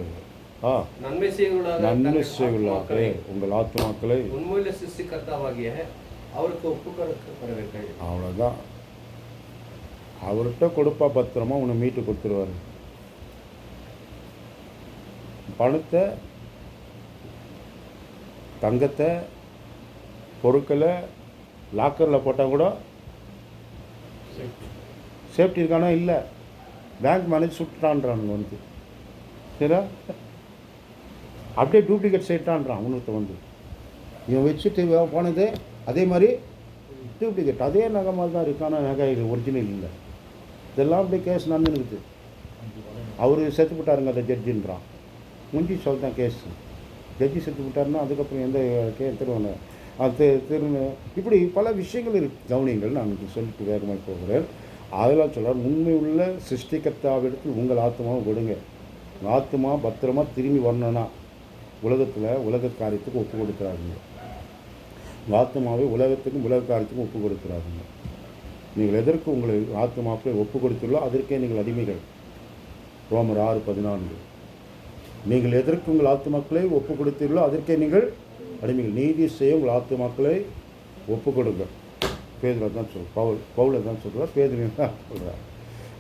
நன்மை செய்வர்களாக உங்கள் ஆத்மாக்களை உண்மையில சிருஷ்டிகர்த்தாவாகிய அவருக்கு ஒப்புக்கொடுக்கப்படுவீர்கள். அவ்வளோதான். அவர்கிட்ட கொடுப்பா, பத்திரமா உன்னை மீட்டு கொடுத்துருவாரு. பணத்தை, தங்கத்தை, பொருட்களை லாக்கரில் போட்டால் கூட சேஃப்டி இருக்கானா? இல்லை. பேங்க் மேனேஜ் சுட்டான்றான் வந்து. சரியா? அப்படியே டூப்ளிகேட் செய்யிட்டான்றான் உனக்கு வந்து. இவன் வச்சுட்டு போனது அதே மாதிரி டூப்ளிகேட், அதே நகை மாதிரி தான் இருக்கான நகை, இது ஒரிஜினல் இல்லை. இதெல்லாம் அப்படியே கேஸ் நடந்துனுக்குது. அவர் செத்து விட்டாருங்க அந்த ஜட்ஜின்றான். முஞ்சி சொல்லிட்டான் கேஸ். ஜட்ஜி செத்து விட்டாருன்னா அதுக்கப்புறம் எந்த திருவண்ண அது இப்படி பல விஷயங்கள் இருக்குது. கவனியங்கள் நான் சொல்லிட்டு வேகமாக போகிறேன். அதெல்லாம் சொல்ல உண்மை உள்ள சிருஷ்டிகர்த்தாவிடத்தில் உங்கள் ஆத்மாவை கொடுங்க. உங்கள் ஆத்மா பத்திரமா திரும்பி வரணும்னா உலகத்தில் உலக காரியத்துக்கு ஒப்பு கொடுக்குறாருங்க. உங்கள் ஆத்மாவை உலகத்துக்கும் உலக காரியத்துக்கும் ஒப்பு கொடுக்குறாருங்க. நீங்கள் எதற்கு உங்களை ஆத்மாக்களை ஒப்பு கொடுத்துள்ளோ அதற்கே நீங்கள் அடிமைகள். ரோமர் 6:14. நீங்கள் எதற்கு உங்கள் ஆத்மாக்களை ஒப்பு கொடுத்தீர்களோ அதற்கே நீங்கள் அடிமைகள். நீதி செய்ய உங்கள் ஆத்மாக்களை ஒப்பு கொடுங்க. பேதுரை தான் பவுலை தான் சொல்கிறார், பேதுரை தான் சொல்கிறார்.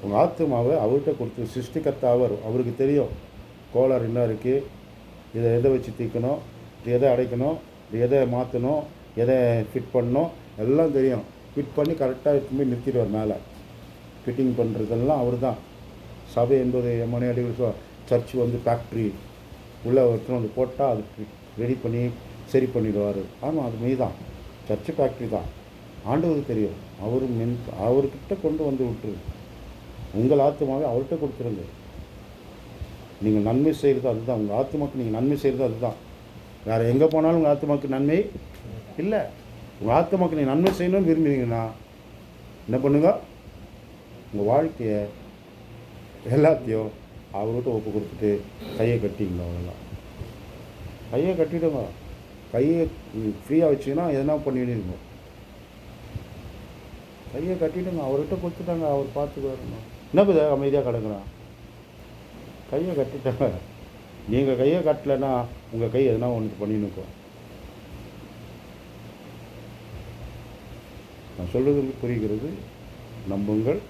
உங்கள் ஆத்மாவை அவர்கிட்ட கொடுத்து சிருஷ்டிகர்த்தாவர் அவருக்கு தெரியும். கோளாறு என்ன இருக்குது, இதை எதை வச்சு தீக்கணும், இது எதை அடைக்கணும், இது எதை மாற்றணும், எதை ஃபிட் பண்ணணும் எல்லாம் தெரியும். ஃபிட் பண்ணி கரெக்டாக எடுத்துமே நிறுத்திடுவார். மேலே ஃபிட்டிங் பண்ணுறதெல்லாம் அவர் தான். சபை என்பது எம்மனை அடிகள் சர்ச் வந்து ஃபேக்ட்ரி, உள்ளே ஒருத்தர் வந்து போட்டால் அதுக்கு ரெடி பண்ணி சரி பண்ணிடுவார். ஆமாம், அது மெய் தான், சர்ச்சு ஃபேக்ட்ரி தான். ஆண்டவருக்கு தெரியும். அவர்கிட்ட கொண்டு வந்து விட்டுரு. உங்கள் ஆத்துமாவே அவர்கிட்ட கொடுத்துருங்க. நீங்கள் நன்மை செய்கிறது அதுதான். உங்கள் ஆத்துமாக்கு நீங்கள் நன்மை செய்கிறது அதுதான். வேறு எங்கே போனாலும் உங்கள் ஆத்துமாக்கு நன்மை இல்லை. உங்கள் ஆத்துமாக்கு நீங்கள் நன்மை செய்யணும்னு விரும்புகிறீங்கன்னா என்ன பண்ணுங்க, உங்கள் வாழ்க்கையை எல்லாத்தையும் அவர்கிட்ட ஒப்பு கொடுத்துட்டு கையை கட்டிங்க. அவ்வளோதான், கையை கட்டிவிடுங்க. கையை ஃப்ரீயாக வச்சிங்கன்னா எதனா பண்ணிடுங்க. கையை கட்டிவிடுங்க, அவர்கிட்ட கொடுத்துட்டாங்க, அவர் பார்த்துக்குவாருங்க. என்ன பத அமைதியாக கிடக்குறான்? கையை கட்டிட்டாங்க. நீங்கள் கையை கட்டலைன்னா உங்கள் கை எதனா ஒன்று பண்ணினுக்கும். நான் சொல்கிறது புரிகிறது. நம்புங்கள்.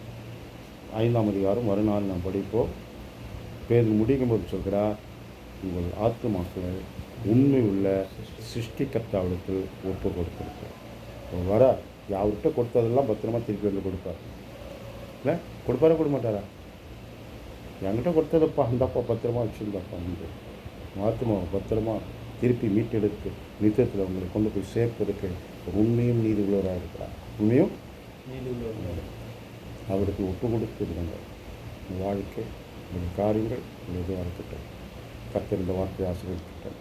5ஆம் அதிகாரம் மறுநாள் நாம் படிப்போம். பேர் முடிக்கும்போது சொல்கிறார், உங்கள் ஆத்துமாக்களை உண்மை உள்ள சிருஷ்டிகர்த்தாவிற்கு ஒப்பு கொடுத்துருக்கார். வர அவர்கிட்ட கொடுத்ததெல்லாம் பத்திரமா திருப்பி வந்து கொடுப்பார். இல்லை கொடுப்பாரா, கொடுக்க மாட்டாரா? என்கிட்ட கொடுத்ததப்பா, அந்தப்பா பத்திரமா வச்சுருந்தாப்பா, வந்து ஆத்துமாவை பத்திரமா திருப்பி மீட்டெடுத்து நித்தியத்தில் உங்களை கொண்டு போய் சேர்ப்பதற்கு உண்மையும் நீதி உள்ளவராக இருக்கிறார். உண்மையும் நீதி உள்ளவராக அவருக்கு ஒப்பு கொடுத்து விடுங்க. வாழ்க்கை, உங்கள் காரியங்கள் எதுவாக இருக்கட்டும். கர்த்தர் இந்த வார்த்தை ஆசீர்வதிக்கட்டும்.